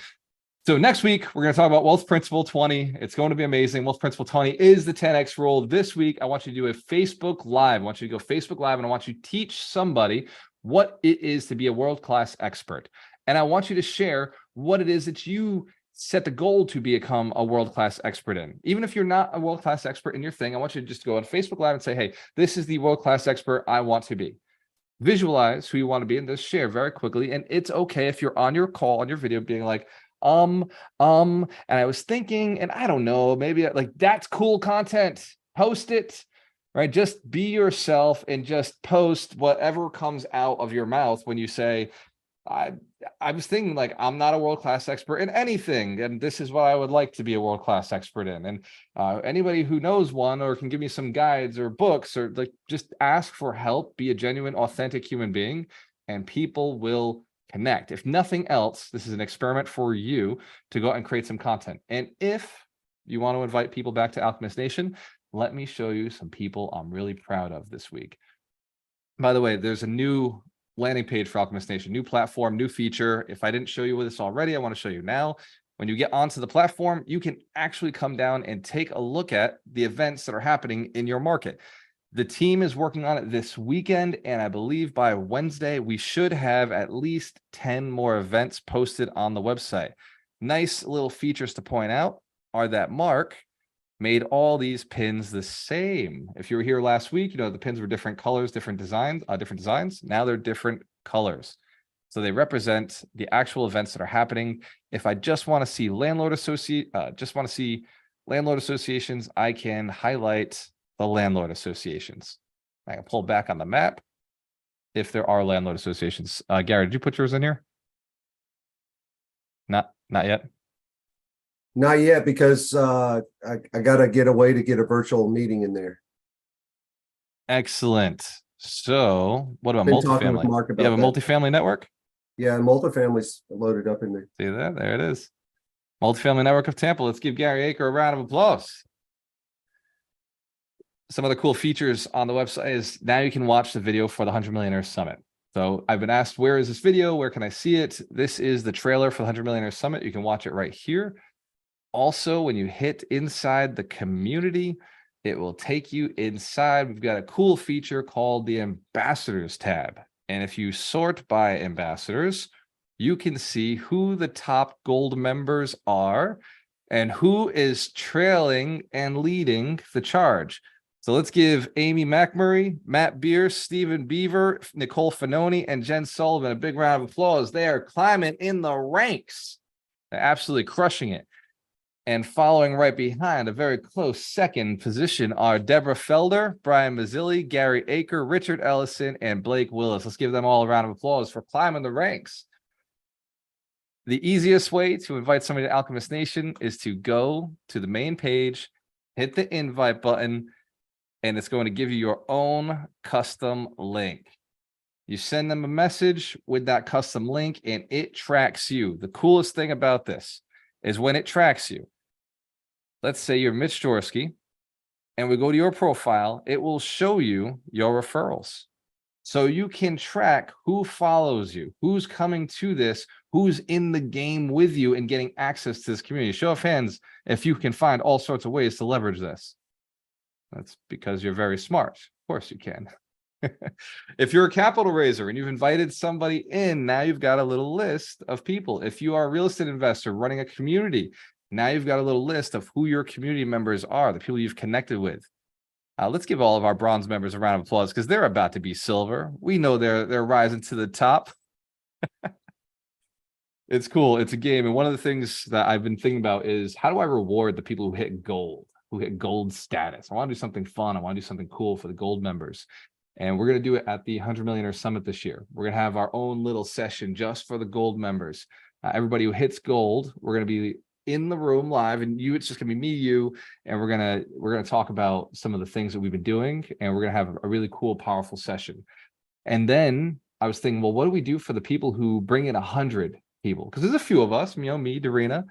So next week, we're going to talk about Wealth Principle 20. It's going to be amazing. Wealth Principle 20 is the 10X rule. This week, I want you to do a Facebook Live. I want you to go Facebook Live, and I want you to teach somebody what it is to be a world-class expert. And I want you to share what it is that you set the goal to become a world-class expert in. Even if you're not a world-class expert in your thing, I want you to just go on Facebook Live and say, hey, this is the world-class expert I want to be. Visualize who you want to be and just share very quickly. And it's okay if you're on your call, on your video, being like, and I was thinking, and I don't know, maybe like that's cool content. Post it. right? Just be yourself and just post whatever comes out of your mouth when you say, I I was thinking, like, I'm not a world-class expert in anything, and this is what I would like to be a world-class expert in. And anybody who knows one or can give me some guides or books, or like, just ask for help, be a genuine, authentic human being, and people will connect. If nothing else, this is an experiment for you to go out and create some content. And if you want to invite people back to Alchemist Nation, let me show you some people I'm really proud of this week. By the way, there's a new landing page for Alchemist Nation, new platform, new feature. If I didn't show you this already, I want to show you now. When you get onto the platform, you can actually come down and take a look at the events that are happening in your market. The team is working on it this weekend, and I believe by Wednesday, we should have at least 10 more events posted on the website. Nice little features to point out are that Mark made all these pins the same. If you were here last week, you know, the pins were different colors, different designs. Now they're different colors. So they represent the actual events that are happening. If I just want to see landlord associations, I can highlight the landlord associations. I can pull back on the map if there are landlord associations. Gary, did you put yours in here? Not yet. Not yet, because I gotta get away to get a virtual meeting in there. Excellent. So what about Been talking with multifamily? Mark You about have a that. multifamily network? Yeah, multifamily's loaded up in there. See that? There it is. Multifamily Network of Tampa. Let's give Gary Aker a round of applause. Some other cool features on the website is now you can watch the video for the 100 Millionaire Summit. So I've been asked, where is this video? Where can I see it? This is the trailer for the 100 Millionaire Summit. You can watch it right here. Also, when you hit inside the community, it will take you inside. We've got a cool feature called the Ambassadors tab. And if you sort by ambassadors, you can see who the top gold members are and who is trailing and leading the charge. So let's give Amy McMurray, Matt Bierce, Stephen Beaver, Nicole Finoni, and Jen Sullivan a big round of applause. They are climbing in the ranks. They're absolutely crushing it. And following right behind, a very close second position, are Deborah Felder, Brian Mazzilli, Gary Aker, Richard Ellison, and Blake Willis. Let's give them all a round of applause for climbing the ranks. The easiest way to invite somebody to Alchemist Nation is to go to the main page, hit the invite button, and it's going to give you your own custom link. You send them a message with that custom link, and it tracks you. The coolest thing about this is when it tracks you. Let's say you're Mitch Dorsky, and we go to your profile, it will show you your referrals. So you can track who follows you, who's coming to this, who's in the game with you and getting access to this community. Show of hands if you can find all sorts of ways to leverage this. That's because you're very smart. Of course you can. If you're a capital raiser and you've invited somebody in, now you've got a little list of people. If you are a real estate investor running a community, now you've got a little list of who your community members are, the people you've connected with. Let's give all of our bronze members a round of applause because they're about to be silver. We know they're rising to the top. It's cool. It's a game. And one of the things that I've been thinking about is, how do I reward the people who hit gold status? I want to do something fun. I want to do something cool for the gold members. And we're going to do it at the 100 Millionaire Summit this year. We're going to have our own little session just for the gold members. Everybody who hits gold, we're going to be in the room live, and it's just going to be me, you, and we're going to talk about some of the things that we've been doing, and we're going to have a really cool, powerful session. And then I was thinking, well, what do we do for the people who bring in 100 people? Because there's a few of us, me, Darina.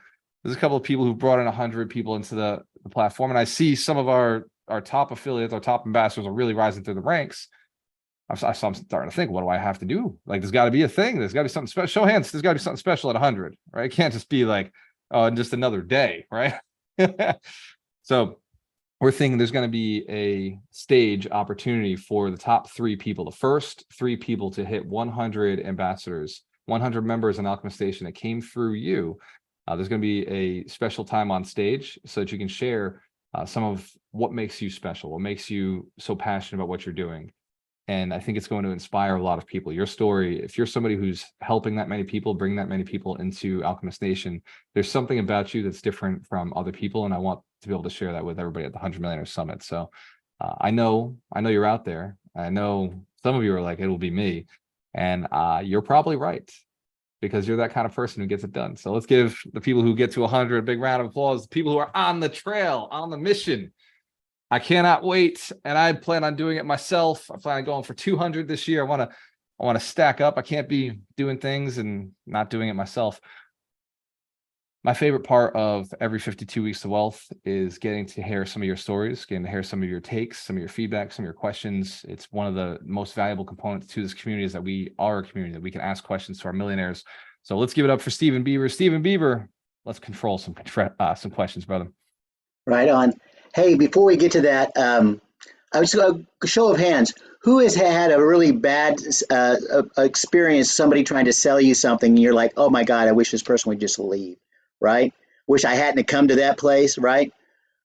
There's a couple of people who brought in 100 people into the platform, and I see some of our top affiliates, our top ambassadors are really rising through the ranks. I'm starting to think, what do I have to do? Like, there's got to be a thing. There's got to be something special. Show hands. There's got to be something special at 100, right? It can't just be like, oh, just another day, right? So we're thinking there's going to be a stage opportunity for the top 3 people, the first 3 people to hit 100 ambassadors, 100 members in Alchemist Nation that came through you. There's going to be a special time on stage so that you can share some of what makes you special, what makes you so passionate about what you're doing. And I think it's going to inspire a lot of people. Your story, if you're somebody who's helping that many people, bring that many people into Alchemist Nation, there's something about you that's different from other people. And I want to be able to share that with everybody at the 100 Millionaire Summit. So I know you're out there. I know some of you are like, it will be me. And you're probably right, because you're that kind of person who gets it done. So let's give the people who get to 100 a big round of applause. The people who are on the trail, on the mission. I cannot wait, and I plan on doing it myself. I plan on going for 200 this year. I want to stack up. I can't be doing things and not doing it myself. My favorite part of every 52 weeks to wealth is getting to hear some of your stories, getting to hear some of your takes, some of your feedback, some of your questions. It's one of the most valuable components to this community, is that we are a community that we can ask questions to our millionaires. So let's give it up for Stephen Bieber. Stephen Bieber, let's control some questions, brother. Right on. Hey, before we get to that, I was a show of hands. Who has had a really bad experience? Somebody trying to sell you something, and you're like, "Oh my God, I wish this person would just leave." Right? Wish I hadn't come to that place. Right?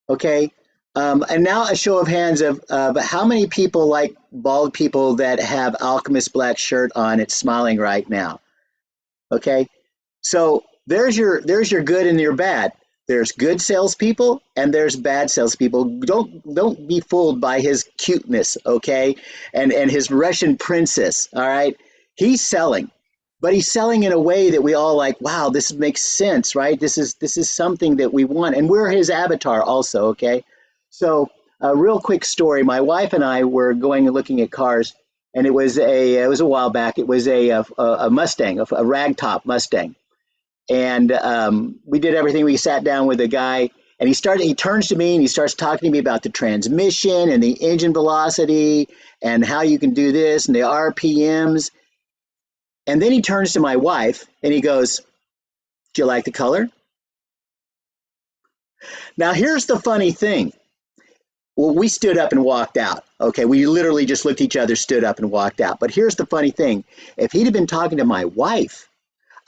Okay. And now a show of hands of how many people like bald people that have Alchemist black shirt on? It's smiling right now. Okay. So there's your good and your bad. There's good salespeople and there's bad salespeople. Don't be fooled by his cuteness, okay? And his Russian princess, all right? He's selling, but he's selling in a way that we all like, wow, this makes sense, right? This is something that we want. And we're his avatar also, okay? So a real quick story. My wife and I were going and looking at cars, and it was a while back. It was a Mustang, a ragtop Mustang. And we did everything. We sat down with the guy, and he turns to me and he starts talking to me about the transmission and the engine velocity and how you can do this and the RPMs. And then he turns to my wife and he goes, "Do you like the color?" Now, here's the funny thing. Well, we stood up and walked out. Okay, we literally just looked at each other, stood up and walked out. But here's the funny thing. If he'd have been talking to my wife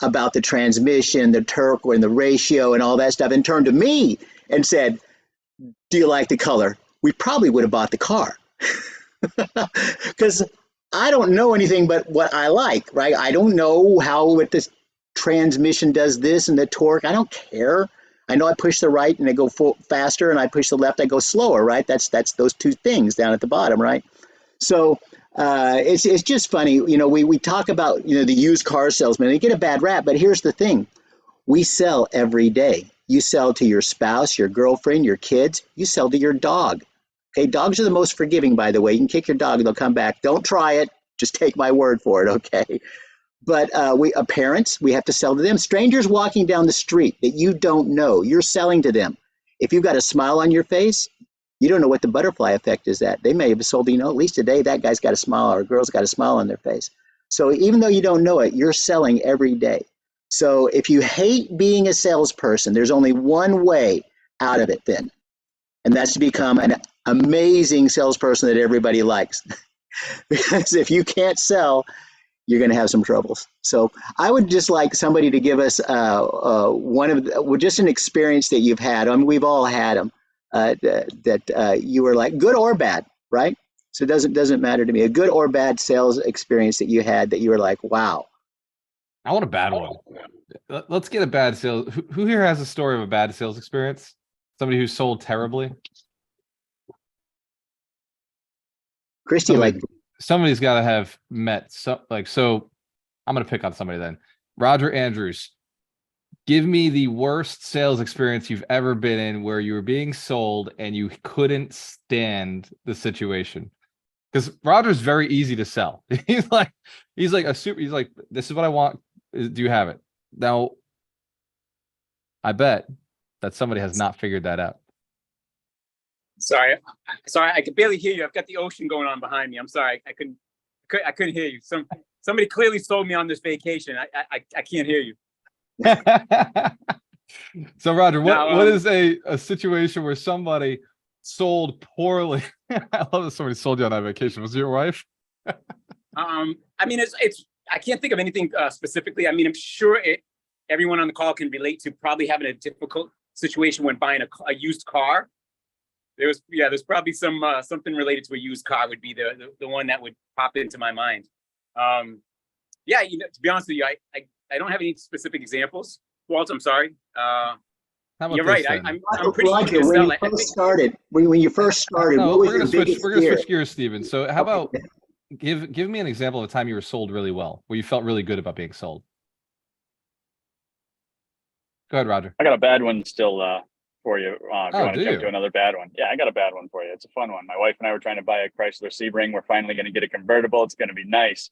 about the transmission, the torque, and the ratio and all that stuff, and turned to me and said, "Do you like the color?" we probably would have bought the car. Because I don't know anything but what I like, right? I don't know how what this transmission does this and the torque. I don't care. I know I push the right and I go faster, and I push the left, I go slower, right? That's those two things down at the bottom, right? So it's just funny, we talk about, the used car salesman, they get a bad rap, but here's the thing. We sell every day. You sell to your spouse, your girlfriend, your kids, you sell to your dog. Okay, dogs are the most forgiving, by the way. You can kick your dog, they'll come back. Don't try it. Just take my word for it, okay? But parents, we have to sell to them. Strangers walking down the street that you don't know, you're selling to them. If you've got a smile on your face, you don't know what the butterfly effect is. That they may have sold, at least today that guy's got a smile or a girl's got a smile on their face. So even though you don't know it, you're selling every day. So if you hate being a salesperson, there's only one way out of it then. And that's to become an amazing salesperson that everybody likes. Because if you can't sell, you're going to have some troubles. So I would just like somebody to give us just an experience that you've had. I mean, we've all had them. That you were like, good or bad, right? So it doesn't matter to me. A good or bad sales experience that you had that you were like, wow. I want a bad one. Let's get a bad sales. Who here has a story of a bad sales experience? Somebody who sold terribly? Christy, somebody's got to have met so I'm going to pick on somebody then. Roger Andrews. Give me the worst sales experience you've ever been in where you were being sold and you couldn't stand the situation. Because Roger's very easy to sell. He's like, this is what I want. Do you have it? Now, I bet that somebody has not figured that out. Sorry, I could barely hear you. I've got the ocean going on behind me. I'm sorry, I couldn't hear you. Somebody clearly sold me on this vacation. I can't hear you. So Roger, what is a situation where somebody sold poorly? I love that somebody sold you on that vacation. Was it your wife? I mean, it's I can't think of anything specifically. I mean, I'm sure everyone on the call can relate to probably having a difficult situation when buying a used car. There's probably something related to a used car would be the one that would pop into my mind. To be honest with you, I don't have any specific examples. Walt, I'm sorry. How about You're right. this then? I'm pretty easy Roger, to when sell. you first started, when you first started, No, what was we're gonna your switch. biggest We're gonna fear? switch gears, Steven. So how about Okay. give me an example of a time you were sold really well, where you felt really good about being sold. Go ahead, Roger. I got a bad one still for you. If you Oh, want to do jump you? to another bad one. Yeah, I got a bad one for you. It's a fun one. My wife and I were trying to buy a Chrysler Sebring. We're finally going to get a convertible. It's going to be nice.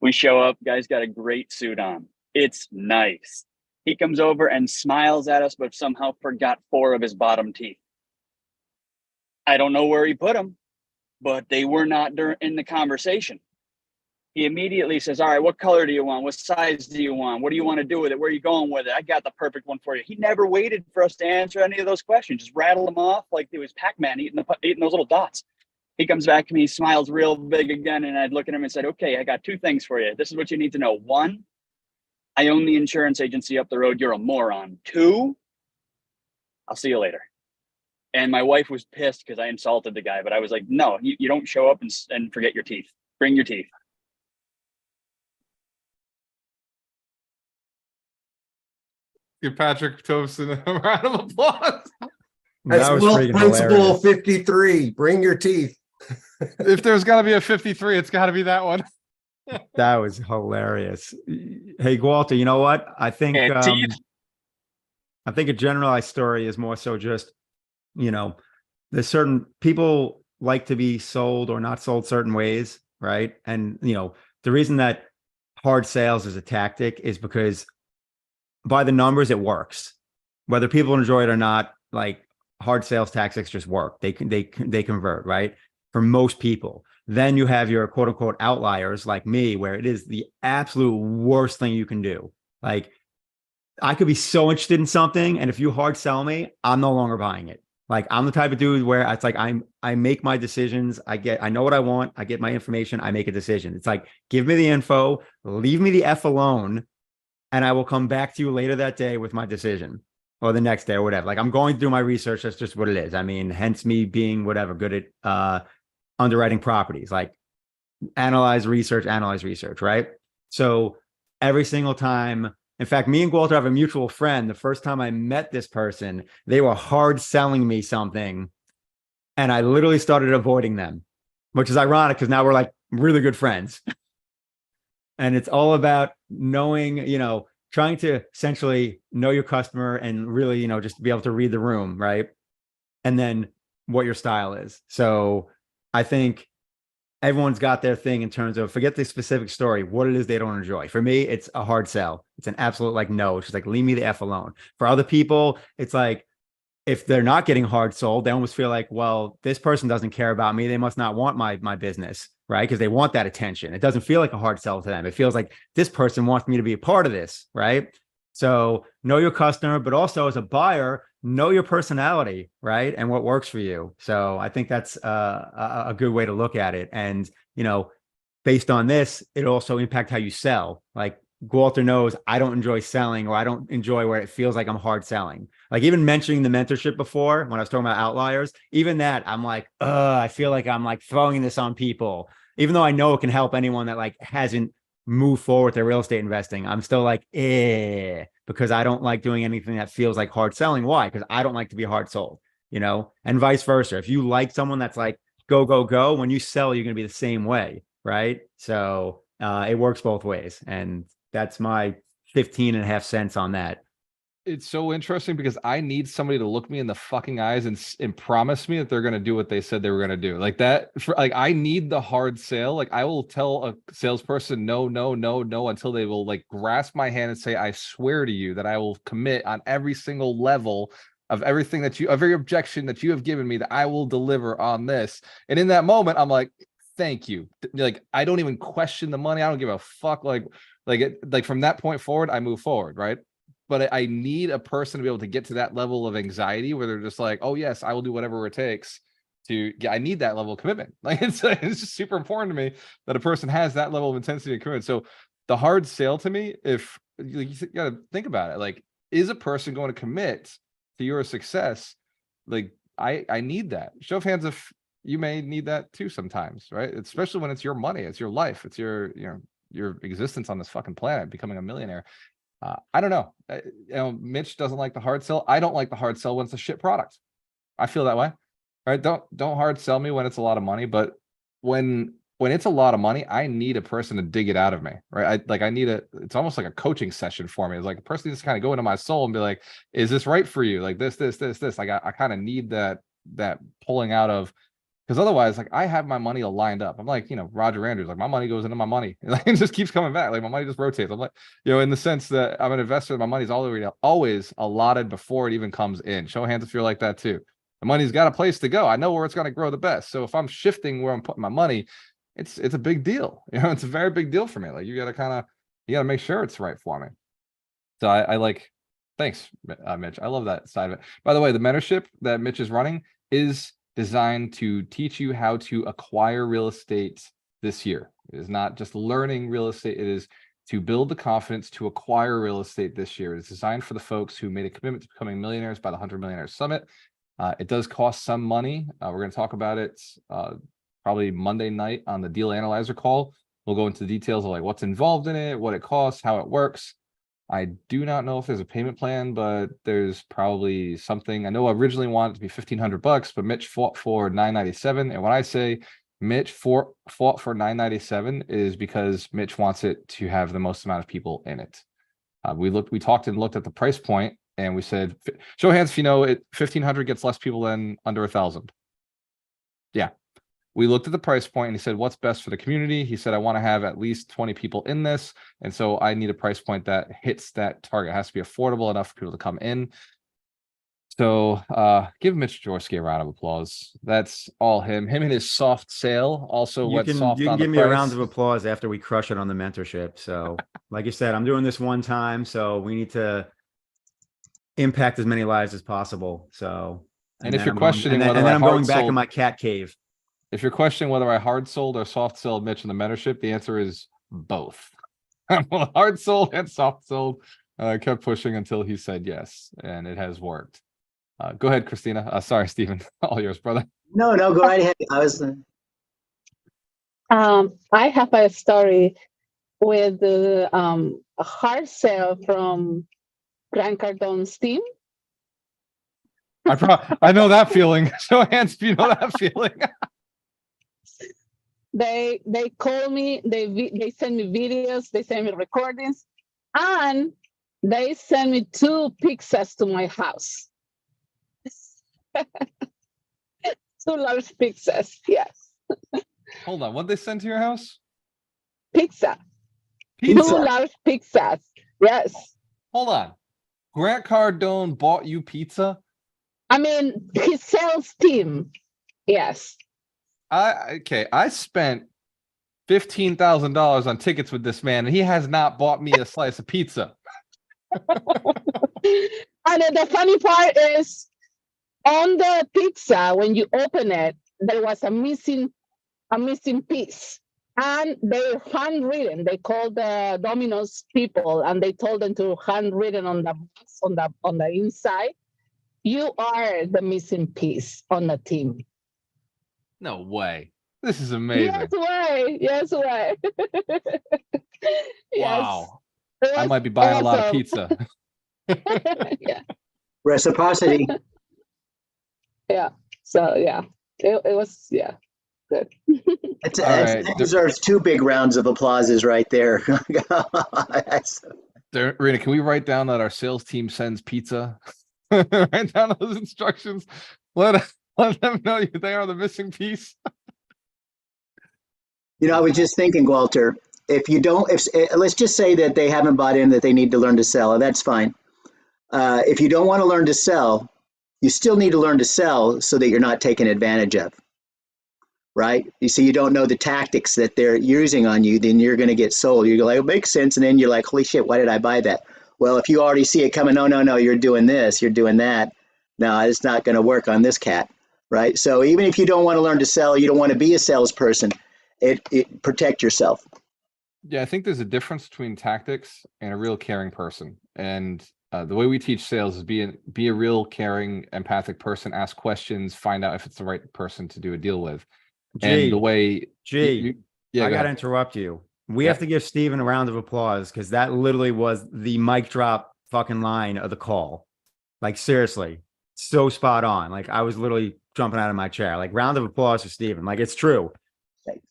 We show up. Guy's got a great suit on. It's nice. He comes over and smiles at us, but somehow forgot 4 of his bottom teeth. I don't know where he put them, but they were not in the conversation. He immediately says, all right, what color do you want? What size do you want? What do you want to do with it? Where are you going with it? I got the perfect one for you. He never waited for us to answer any of those questions. Just rattled them off like it was Pac-Man eating those little dots. He comes back to me, he smiles real big again, and I'd look at him and said, okay, I got 2 things for you. This is what you need to know. 1, I own the insurance agency up the road. You're a moron. 2, I'll see you later. And my wife was pissed because I insulted the guy, but I was like, no, you don't show up and forget your teeth. Bring your teeth. Give Patrick Thompson a round of applause. That's That was wealth freaking principle hilarious. 53. Bring your teeth. If there's got to be a 53, it's got to be that one. That was hilarious. Hey, Walter, you know what? I think And teeth. I think a generalized story is more so just, there's certain people like to be sold or not sold certain ways, right? And the reason that hard sales is a tactic is because by the numbers it works. Whether people enjoy it or not, like hard sales tactics just work. They convert, right? For most people. Then you have your quote unquote outliers like me, where it is the absolute worst thing you can do. Like I could be so interested in something, and if you hard sell me, I'm no longer buying it. Like I'm the type of dude where it's like I make my decisions. I know what I want. I get my information. I make a decision. It's like, give me the info, leave me the F alone, and I will come back to you later that day with my decision, or the next day or whatever. Like I'm going to do my research. That's just what it is. I mean, hence me being whatever good at underwriting properties, like analyze research, right? So every single time, in fact, me and Walter have a mutual friend. The first time I met this person, they were hard selling me something, and I literally started avoiding them, which is ironic because now we're like really good friends. And it's all about knowing, trying to essentially know your customer and really, just be able to read the room, right? And then what your style is. So I think everyone's got their thing in terms of, forget the specific story, what it is they don't enjoy. For me, it's a hard sell. It's an absolute like no. It's just like, leave me the F alone. For other people, it's like, if they're not getting hard sold, they almost feel like, well, this person doesn't care about me. They must not want my business, right? Because they want that attention. It doesn't feel like a hard sell to them. It feels like this person wants me to be a part of this, right? So know your customer, but also as a buyer, know your personality, right? And what works for you. So I think that's a good way to look at it. And, based on this, it also impact how you sell. Like Walter knows I don't enjoy selling, or I don't enjoy where it feels like I'm hard selling. Like even mentioning the mentorship before, when I was talking about outliers, even that I'm like, I feel like I'm like throwing this on people, even though I know it can help anyone that like hasn't moved forward with their real estate investing. I'm still like, because I don't like doing anything that feels like hard selling. Why? Because I don't like to be hard sold, and vice versa. If you like someone that's like, go, go, go, when you sell, you're going to be the same way. Right. So it works both ways. And that's my 15.5 cents on that. It's so interesting because I need somebody to look me in the fucking eyes and promise me that they're going to do what they said they were going to do. Like that, I need the hard sale. Like I will tell a salesperson, no, no, no, no, until they will like grasp my hand and say, I swear to you that I will commit on every single level of everything that every objection that you have given me, that I will deliver on this. And in that moment, I'm like, thank you. Like, I don't even question the money. I don't give a fuck. Like from that point forward, I move forward. Right. But I need a person to be able to get to that level of anxiety where they're just like, oh yes, I will do whatever it takes to get, I need that level of commitment. Like it's just super important to me that a person has that level of intensity and commitment. So the hard sale to me, if you got to think about it, like, is a person going to commit to your success? Like I need that. Show of hands if you may need that too sometimes, right? Especially when it's your money, it's your life, it's your existence on this fucking planet, becoming a millionaire. I don't know. Mitch doesn't like the hard sell. I don't like the hard sell when it's a shit product. I feel that way. Right? Don't hard sell me when it's a lot of money, but when it's a lot of money, I need a person to dig it out of me. Right? I need it's almost like a coaching session for me. It's like a person needs to kind of go into my soul and be like, is this right for you? Like this. Like I kind of need that pulling out of. Because otherwise, like I have my money lined up. I'm like, Roger Andrews, like my money goes into my money. Like, it just keeps coming back. Like my money just rotates. I'm like, in the sense that I'm an investor, my money's always allotted before it even comes in. Show of hands if you're like that too. The money's got a place to go. I know where it's going to grow the best. So if I'm shifting where I'm putting my money, it's a big deal. It's a very big deal for me. Like you got to make sure it's right for me. So I like, thanks, Mitch. I love that side of it. By the way, the mentorship that Mitch is running is designed to teach you how to acquire real estate this year. It is not just learning real estate. It is to build the confidence to acquire real estate this year. It's designed for the folks who made a commitment to becoming millionaires by the 100 Millionaires Summit. It does cost some money. We're going to talk about it probably Monday night on the Deal Analyzer call. We'll go into the details of like what's involved in it, what it costs, how it works. I do not know if there's a payment plan, but there's probably something. I know I originally wanted it to be $1,500, but Mitch fought for $997. And when I say Mitch fought for $997 is because Mitch wants it to have the most amount of people in it. We talked and looked at the price point, and we said, show of hands if you know it. 1,500 gets less people than under 1,000. Yeah. We looked at the price point and he said, what's best for the community? He said, I want to have at least 20 people in this. And so I need a price point that hits that target. It has to be affordable enough for people to come in. So give Mitch Jaworski a round of applause. That's all him. Him and his soft sale also went soft on the price. You can give me a round of applause after we crush it on the mentorship. So like you said, I'm doing this one time. So we need to impact as many lives as possible. So, and if you're questioning whether I'm going back in my cat cave. If you're questioning whether I hard sold or soft sold Mitch in the mentorship, the answer is both. Hard sold and soft sold. I kept pushing until he said yes, and it has worked. Go ahead, Christina. Sorry, Stephen. All yours, brother. No, go right ahead. I have a story with a hard sell from Grant Cardone's team. I know that feeling. Show of hands if you know that feeling. They call me, they send me videos, they send me recordings, and they send me 2 pizzas to my house. 2 large pizzas, yes. Hold on, what'd they send to your house? Pizza. 2 large pizzas, yes. Hold on. Grant Cardone bought you pizza? I mean, his sales team, yes. I spent $15,000 on tickets with this man, and he has not bought me a slice of pizza. And the funny part is, on the pizza, when you open it, there was a missing piece, and they're handwritten. They called the Domino's people, and they told them to handwritten on the box on the inside. You are the missing piece on the team. No way. This is amazing. Yes way. Wow. I might be buying a lot of pizza. Yeah. Reciprocity. Yeah. So yeah, it was good. That deserves 2 big rounds of applauses right there. Rena, can we write down that our sales team sends pizza? Write down those instructions. Let them know they are the missing piece. I was just thinking, Walter, if let's just say that they haven't bought in, that they need to learn to sell, that's fine. If you don't want to learn to sell, you still need to learn to sell so that you're not taken advantage of, right? You see, you don't know the tactics that they're using on you, then you're going to get sold. You're like, it makes sense. And then you're like, holy shit, why did I buy that? Well, if you already see it coming, no, you're doing this, you're doing that. No, it's not going to work on this cat, right? So even if you don't want to learn to sell, you don't want to be a salesperson, it protect yourself. Yeah, I think there's a difference between tactics and a real caring person. And the way we teach sales is be a real caring, empathic person, ask questions, find out if it's the right person to do a deal with. And the way I go got to ahead. interrupt you. We Yeah. have to give Steven a round of applause because that literally was the mic drop fucking line of the call. Like, seriously, so spot on. Like, I was literally jumping out of my chair. Like, round of applause for Steven. Like, it's true. Thanks.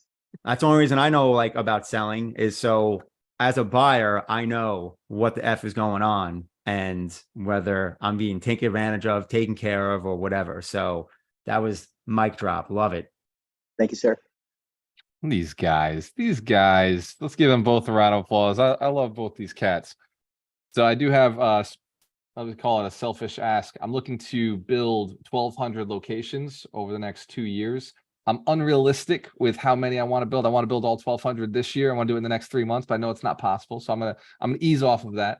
That's the only reason I know like about selling is so as a buyer, I know what the F is going on and whether I'm being taken advantage of, taken care of, or whatever. So that was mic drop. Love it. Thank you, sir. These guys. Let's give them both a round of applause. I love both these cats. So I do have I would call it a selfish ask. I'm looking to build 1,200 locations over the next 2 years. I'm unrealistic with how many I want to build. I want to build all 1,200 this year. I want to do it in the next 3 months, but I know it's not possible. So I'm gonna ease off of that.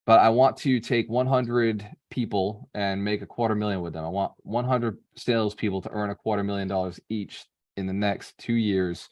But I want to take 100 people and make $250,000 with them. I want 100 salespeople to earn $250,000 each in the next 2 years.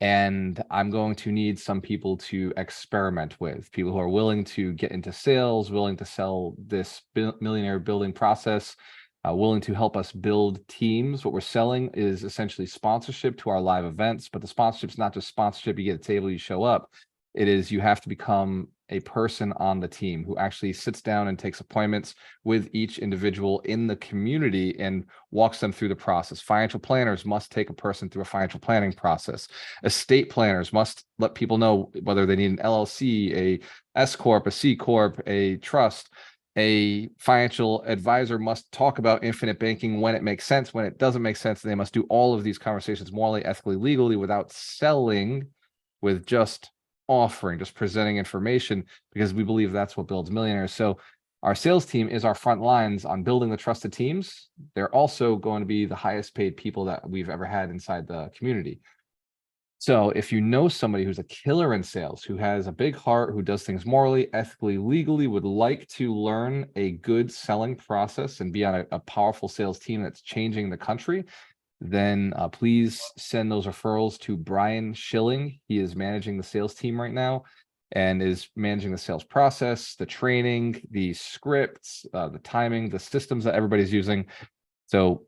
And I'm going to need some people to experiment with, people who are willing to get into sales, willing to sell this millionaire building process, willing to help us build teams. What we're selling is essentially sponsorship to our live events, but the sponsorship is not just sponsorship. You get a table, you show up. It is you have to become a person on the team who actually sits down and takes appointments with each individual in the community and walks them through the process. Financial planners must take a person through a financial planning process. Estate planners must let people know whether they need an LLC, a S Corp, a C Corp, a trust. A financial advisor must talk about infinite banking when it makes sense, when it doesn't make sense. They must do all of these conversations morally, ethically, legally, without selling, with just offering, just presenting information, because we believe that's what builds millionaires. So our sales team is our front lines on building the trusted teams. They're also going to be the highest paid people that we've ever had inside the community. So if you know somebody who's a killer in sales, who has a big heart, who does things morally, ethically, legally, would like to learn a good selling process and be on a powerful sales team that's changing the country, then please send those referrals to Brian Schilling. He is managing the sales team right now and is managing the sales process, the training, the scripts, the timing, the systems that everybody's using. So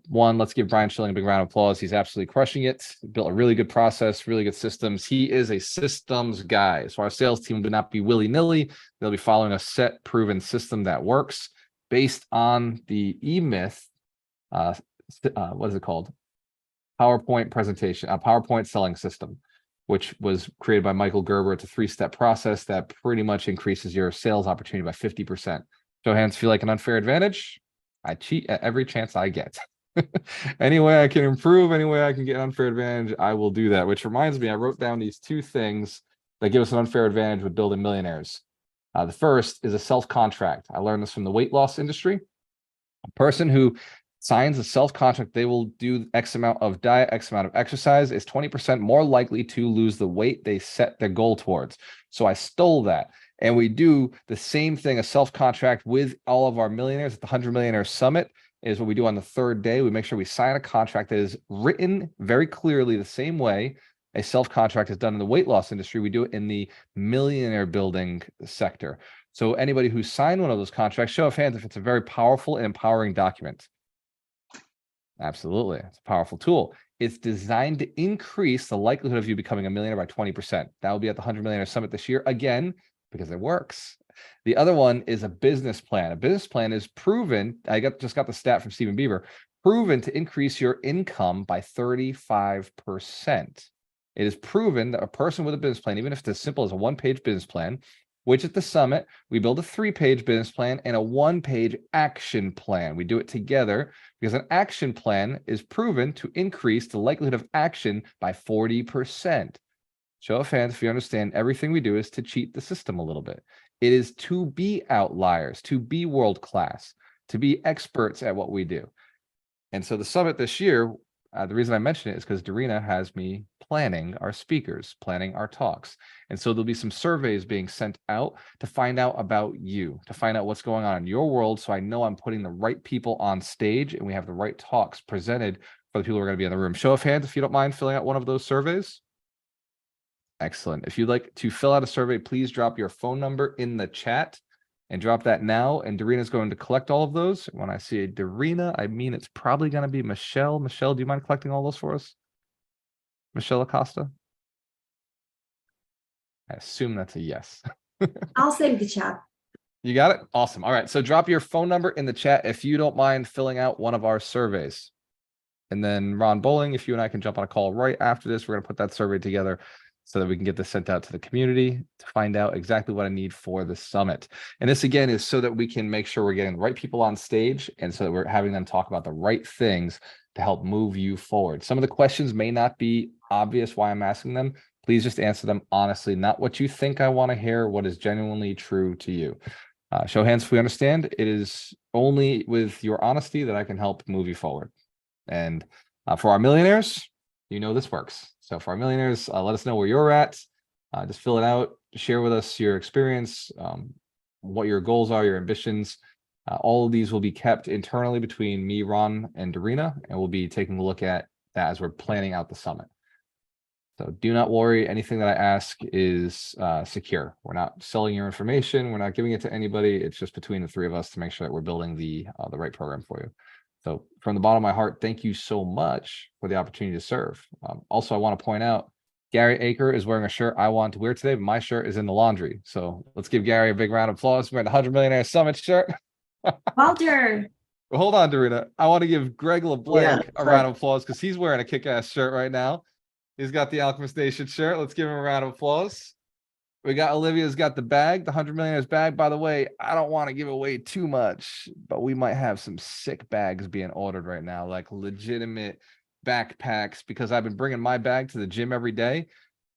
one, let's give Brian Schilling a big round of applause. He's absolutely crushing it. Built a really good process, really good systems. He is a systems guy. So our sales team will not be willy-nilly. They'll be following a set proven system that works based on the E-Myth, what is it called? PowerPoint presentation, a PowerPoint selling system, which was created by Michael Gerber. It's a 3-step process that pretty much increases your sales opportunity by 50%. Show of hands, feel like an unfair advantage? I cheat at every chance I get. Any way I can improve, any way I can get an unfair advantage, I will do that. Which reminds me, I wrote down these 2 things that give us an unfair advantage with building millionaires. The first is a self-contract. I learned this from the weight loss industry. A person who signs a self-contract, they will do X amount of diet, X amount of exercise, is 20% more likely to lose the weight they set their goal towards. So I stole that. And we do the same thing, a self-contract with all of our millionaires at the 100 Millionaire Summit is what we do on the 3rd day. We make sure we sign a contract that is written very clearly the same way a self-contract is done in the weight loss industry. We do it in the millionaire building sector. So anybody who signed one of those contracts, show of hands if it's a very powerful and empowering document. Absolutely. It's a powerful tool. It's designed to increase the likelihood of you becoming a millionaire by 20%. That will be at the 100 Millionaire Summit this year, again, because it works. The other one is a business plan. A business plan is proven, just got the stat from Stephen Beaver, proven to increase your income by 35%. It is proven that a person with a business plan, even if it's as simple as a 1-page business plan, which at the summit, we build a 3-page business plan and a 1-page action plan. We do it together because an action plan is proven to increase the likelihood of action by 40%. Show of hands if you understand, everything we do is to cheat the system a little bit. It is to be outliers, to be world-class, to be experts at what we do. And so the summit this year, the reason I mention it is because Darina has me planning our speakers, planning our talks. And so there'll be some surveys being sent out to find out about you, to find out what's going on in your world. So I know I'm putting the right people on stage and we have the right talks presented for the people who are going to be in the room. Show of hands if you don't mind filling out one of those surveys. Excellent. If you'd like to fill out a survey, please drop your phone number in the chat and drop that now. And Darina is going to collect all of those. When I see a Darina, I mean, it's probably going to be Michelle. Michelle, do you mind collecting all those for us? Michelle Acosta? I assume that's a yes. I'll save the chat. You got it? Awesome. All right. So drop your phone number in the chat if you don't mind filling out one of our surveys. And then Ron Bowling, if you and I can jump on a call right after this, we're going to put that survey together so that we can get this sent out to the community to find out exactly what I need for the summit. And this, again, is so that we can make sure we're getting the right people on stage and so that we're having them talk about the right things to help move you forward. Some of the questions may not be obvious why I'm asking them. Please just answer them honestly, not what you think I want to hear, what is genuinely true to you. Show of hands if we understand. It is only with your honesty that I can help move you forward. And for our millionaires, you know this works. So for our millionaires, let us know where you're at. Just fill it out. Share with us your experience, what your goals are, your ambitions. All of these will be kept internally between me, Ron, and Darina, and we'll be taking a look at that as we're planning out the summit. So do not worry. Anything that I ask is secure. We're not selling your information. We're not giving it to anybody. It's just between the three of us to make sure that we're building the right program for you. So from the bottom of my heart, thank you so much for the opportunity to serve. Also, I want to point out, Gary Aker is wearing a shirt I want to wear today, but my shirt is in the laundry. So let's give Gary a big round of applause. We're at the 100 Millionaire Summit shirt. Walter. Well, hold on, Darina. I want to give Greg LeBlanc a sorry. round of applause because he's wearing a kick-ass shirt right now. He's got the Alchemist Nation shirt. Let's give him a round of applause. We got Olivia's got the bag, the 100 Millionaires bag. By the way, I don't want to give away too much, but we might have some sick bags being ordered right now, like legitimate backpacks, because I've been bringing my bag to the gym every day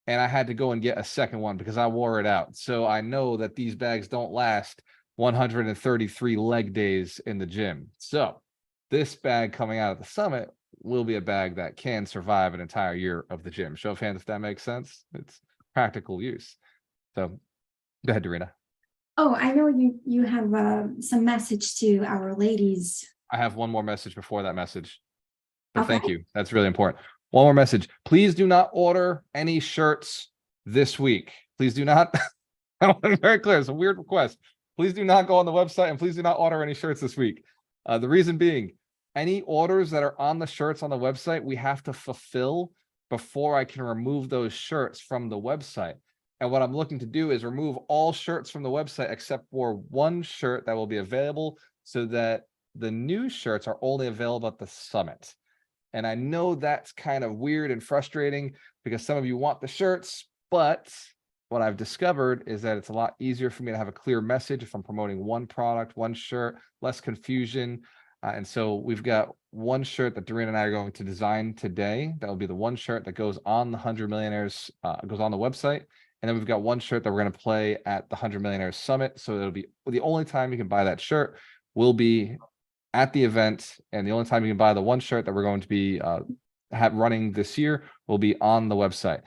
and I had to go and get a second one because I wore it out. So I know that these bags don't last 133 leg days in the gym. So this bag coming out of the summit will be a bag that can survive an entire year of the gym. Show of hands if that makes sense. It's practical use. So go ahead, Darina. Oh, I know you have some message to our ladies. I have one more message before that message. But Okay. thank you. That's really important. One more message. Please do not order any shirts this week. Please do not. I want to be very clear. It's a weird request. Please do not go on the website and please do not order any shirts this week. The reason being, any orders that are on the shirts on the website, we have to fulfill before I can remove those shirts from the website. And what I'm looking to do is remove all shirts from the website except for one shirt that will be available so that the new shirts are only available at the summit. And I know that's kind of weird and frustrating because some of you want the shirts, but what I've discovered is that it's a lot easier for me to have a clear message if I'm promoting one product, one shirt, less confusion. And so we've got one shirt that Darina and I are going to design today. That will be the one shirt that goes on the 100 Millionaires, goes on the website. And then we've got one shirt that we're going to play at the 100 Millionaires Summit. So it'll be the only time you can buy that shirt will be at the event. And the only time you can buy the one shirt that we're going to be running this year will be on the website.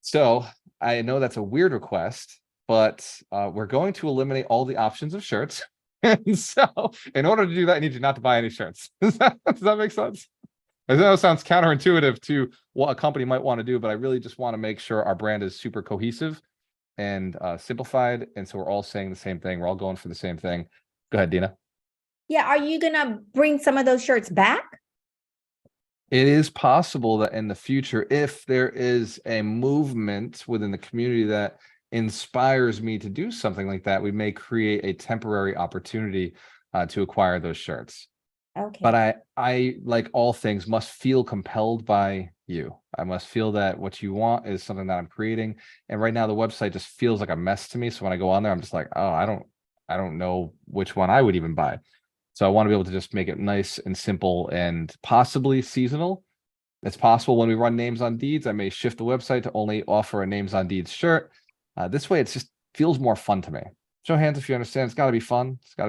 So I know that's a weird request, but we're going to eliminate all the options of shirts. And so in order to do that, I need you not to buy any shirts. Does that make sense? I know it sounds counterintuitive to what a company might want to do, but I really just want to make sure our brand is super cohesive and simplified. And so we're all saying the same thing. We're all going for the same thing. Go ahead, Dina. Yeah, are you gonna bring some of those shirts back? It is possible that in the future, if there is a movement within the community that inspires me to do something like that, we may create a temporary opportunity to acquire those shirts. Okay. But I, like all things, must feel compelled by you. I must feel that what you want is something that I'm creating. And right now the website just feels like a mess to me. So when I go on there, I'm just like, oh, I don't know which one I would even buy. So I want to be able to just make it nice and simple and possibly seasonal. It's possible when we run names on deeds, I may shift the website to only offer a names on deeds shirt. This way, it just feels more fun to me. Show of hands if you understand. It's got to be fun. It's got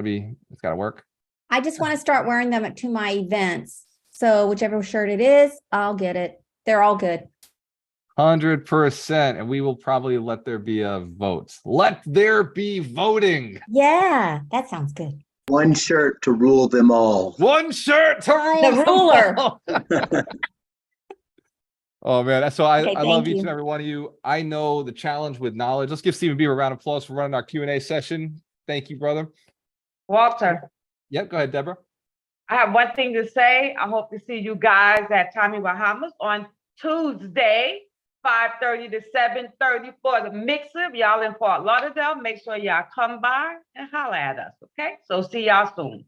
to work. I just want to start wearing them to my events. So whichever shirt it is, I'll get it. They're all good. 100%. And we will probably let there be a vote. Let there be voting. Yeah, that sounds good. One shirt to rule them all. One shirt to rule The ruler. all. Oh man, so I love each you. and every one of you. I know the challenge with knowledge. Let's give Stephen Beaver a round of applause for running our Q&A session. Thank you, brother. Walter, Yep, go ahead, Deborah. I have one thing to say. I hope to see you guys at Tommy Bahamas on Tuesday. 5:30 to 7:30 for the mixer. If y'all in Fort Lauderdale, make sure y'all come by and holler at us, okay? So see y'all soon.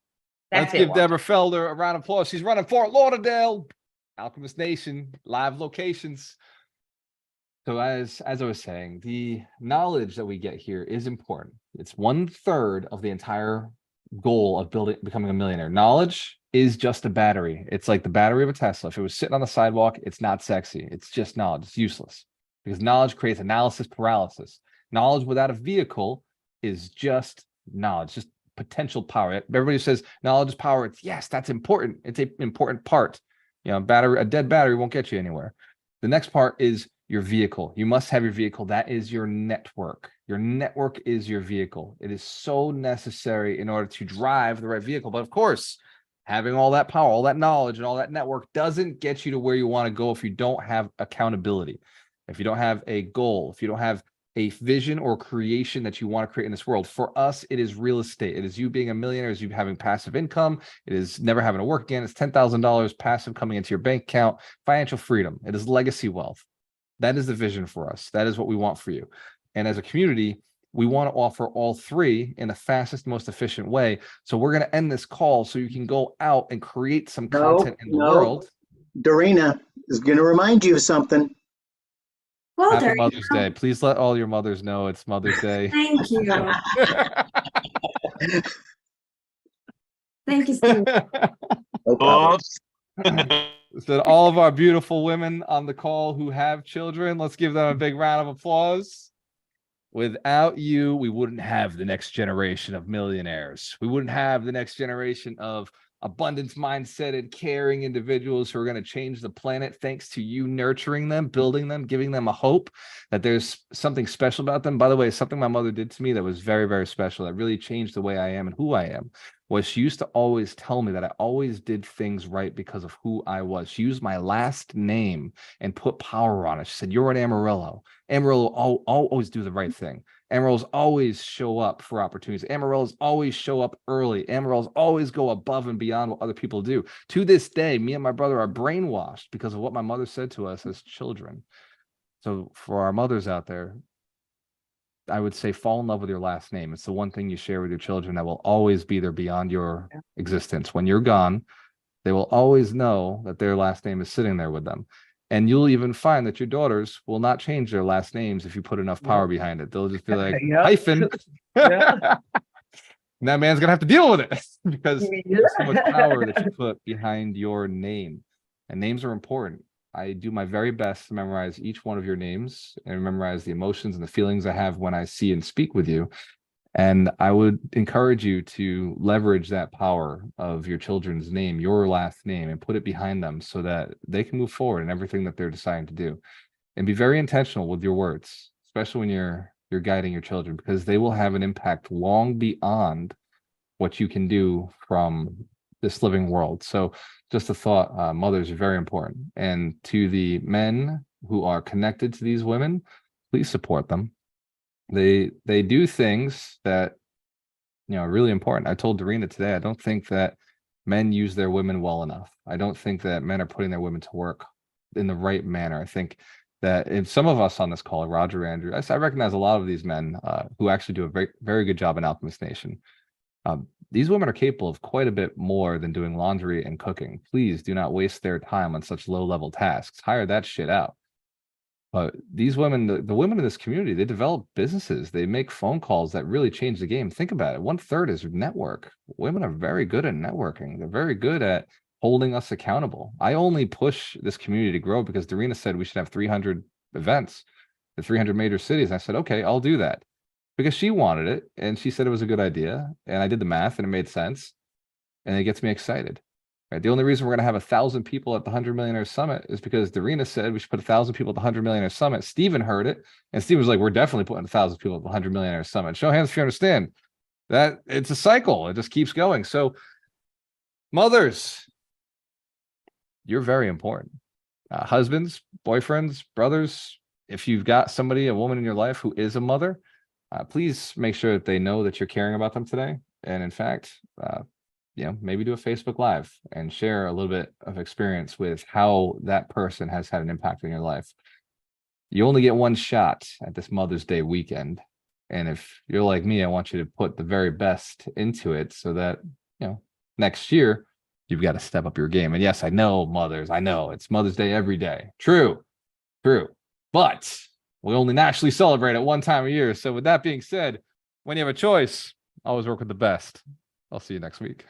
Let's That's it, give Walter. Deborah Felder a round of applause. She's running Fort Lauderdale, Alchemist Nation, live locations. So as I was saying, the knowledge that we get here is important. It's 1/3 of the entire goal of becoming a millionaire. Knowledge is just a battery. It's like the battery of a Tesla. If it was sitting on the sidewalk, it's not sexy. It's just knowledge. It's useless because knowledge creates analysis paralysis. Knowledge without a vehicle is just knowledge, just potential power. Everybody says knowledge is power. It's yes, that's important. It's an important part. You know, a dead battery won't get you anywhere. The next part is your vehicle. You must have your vehicle. That is your network. Your network is your vehicle. It is so necessary in order to drive the right vehicle. But of course, having all that power, all that knowledge, and all that network doesn't get you to where you want to go if you don't have accountability, if you don't have a goal, if you don't have a vision or creation that you want to create in this world. For us, it is real estate. It is you being a millionaire, it is you having passive income. It is never having to work again. It's $10,000 passive coming into your bank account, financial freedom. It is legacy wealth. That is the vision for us. That is what we want for you. And as a community, we want to offer all three in the fastest, most efficient way. So we're going to end this call so you can go out and create some content in the world. Dorina is going to remind you of something. Walter, Happy Mother's Day. Please let all your mothers know it's Mother's Day. thank you. Thank you, Steve. No problem. So all of our beautiful women on the call who have children, let's give them a big round of applause. Without you, we wouldn't have the next generation of millionaires. We wouldn't have the next generation of abundance mindset and caring individuals who are going to change the planet thanks to you nurturing them, building them, giving them a hope that there's something special about them. By the way, something my mother did to me that was very, very special, that really changed the way I am and who I am, was she used to always tell me that I always did things right because of who I was. She used my last name and put power on it. She said, "You're an Amarillo. Amarillo always do the right thing. Amarillos always show up for opportunities. Amarillos always show up early. Amarillos always go above and beyond what other people do." To this day, me and my brother are brainwashed because of what my mother said to us as children. So for our mothers out there, I would say fall in love with your last name. It's the one thing you share with your children that will always be there beyond your existence. When you're gone, they will always know that their last name is sitting there with them. And you'll even find that your daughters will not change their last names if you put enough power behind it. They'll just be like, hyphen. And that man's gonna have to deal with it because there's so much power that you put behind your name. And names are important. I do my very best to memorize each one of your names and memorize the emotions and the feelings I have when I see and speak with you. And I would encourage you to leverage that power of your children's name, your last name, and put it behind them so that they can move forward in everything that they're deciding to do. And be very intentional with your words, especially when you're guiding your children, because they will have an impact long beyond what you can do from this living world. So just a thought, mothers are very important. And to the men who are connected to these women, please support them. They do things that, you know, are really important. I told Dorina today, I don't think that men use their women well enough. I don't think that men are putting their women to work in the right manner. I think that if some of us on this call, Roger, Andrew, I recognize a lot of these men who actually do a very, very good job in Alchemist Nation. These women are capable of quite a bit more than doing laundry and cooking. Please do not waste their time on such low-level tasks. Hire that shit out. But these women, the women in this community, they develop businesses. They make phone calls that really change the game. Think about it. 1/3 is network. Women are very good at networking. They're very good at holding us accountable. I only push this community to grow because Dorina said we should have 300 events, the 300 major cities. And I said, okay, I'll do that. Because she wanted it and she said it was a good idea. And I did the math and it made sense. And it gets me excited. Right? The only reason we're going to have 1,000 people at the 100 Millionaire Summit is because Dorina said we should put 1,000 people at the 100 Millionaire Summit. Steven heard it. And Steven was like, we're definitely putting 1,000 people at the 100 Millionaire Summit. Show hands if you understand that it's a cycle. It just keeps going. So mothers, you're very important. Husbands, boyfriends, brothers, if you've got somebody, a woman in your life who is a mother, please make sure that they know that you're caring about them today. And in fact, you know, maybe do a Facebook Live and share a little bit of experience with how that person has had an impact in your life. you only get one shot at this Mother's Day weekend. And if you're like me, I want you to put the very best into it so that, next year you've got to step up your game. And yes, I know, mothers, I know it's Mother's Day every day. True. But we only nationally celebrate it one time a year. So with that being said, when you have a choice, always work with the best. I'll see you next week.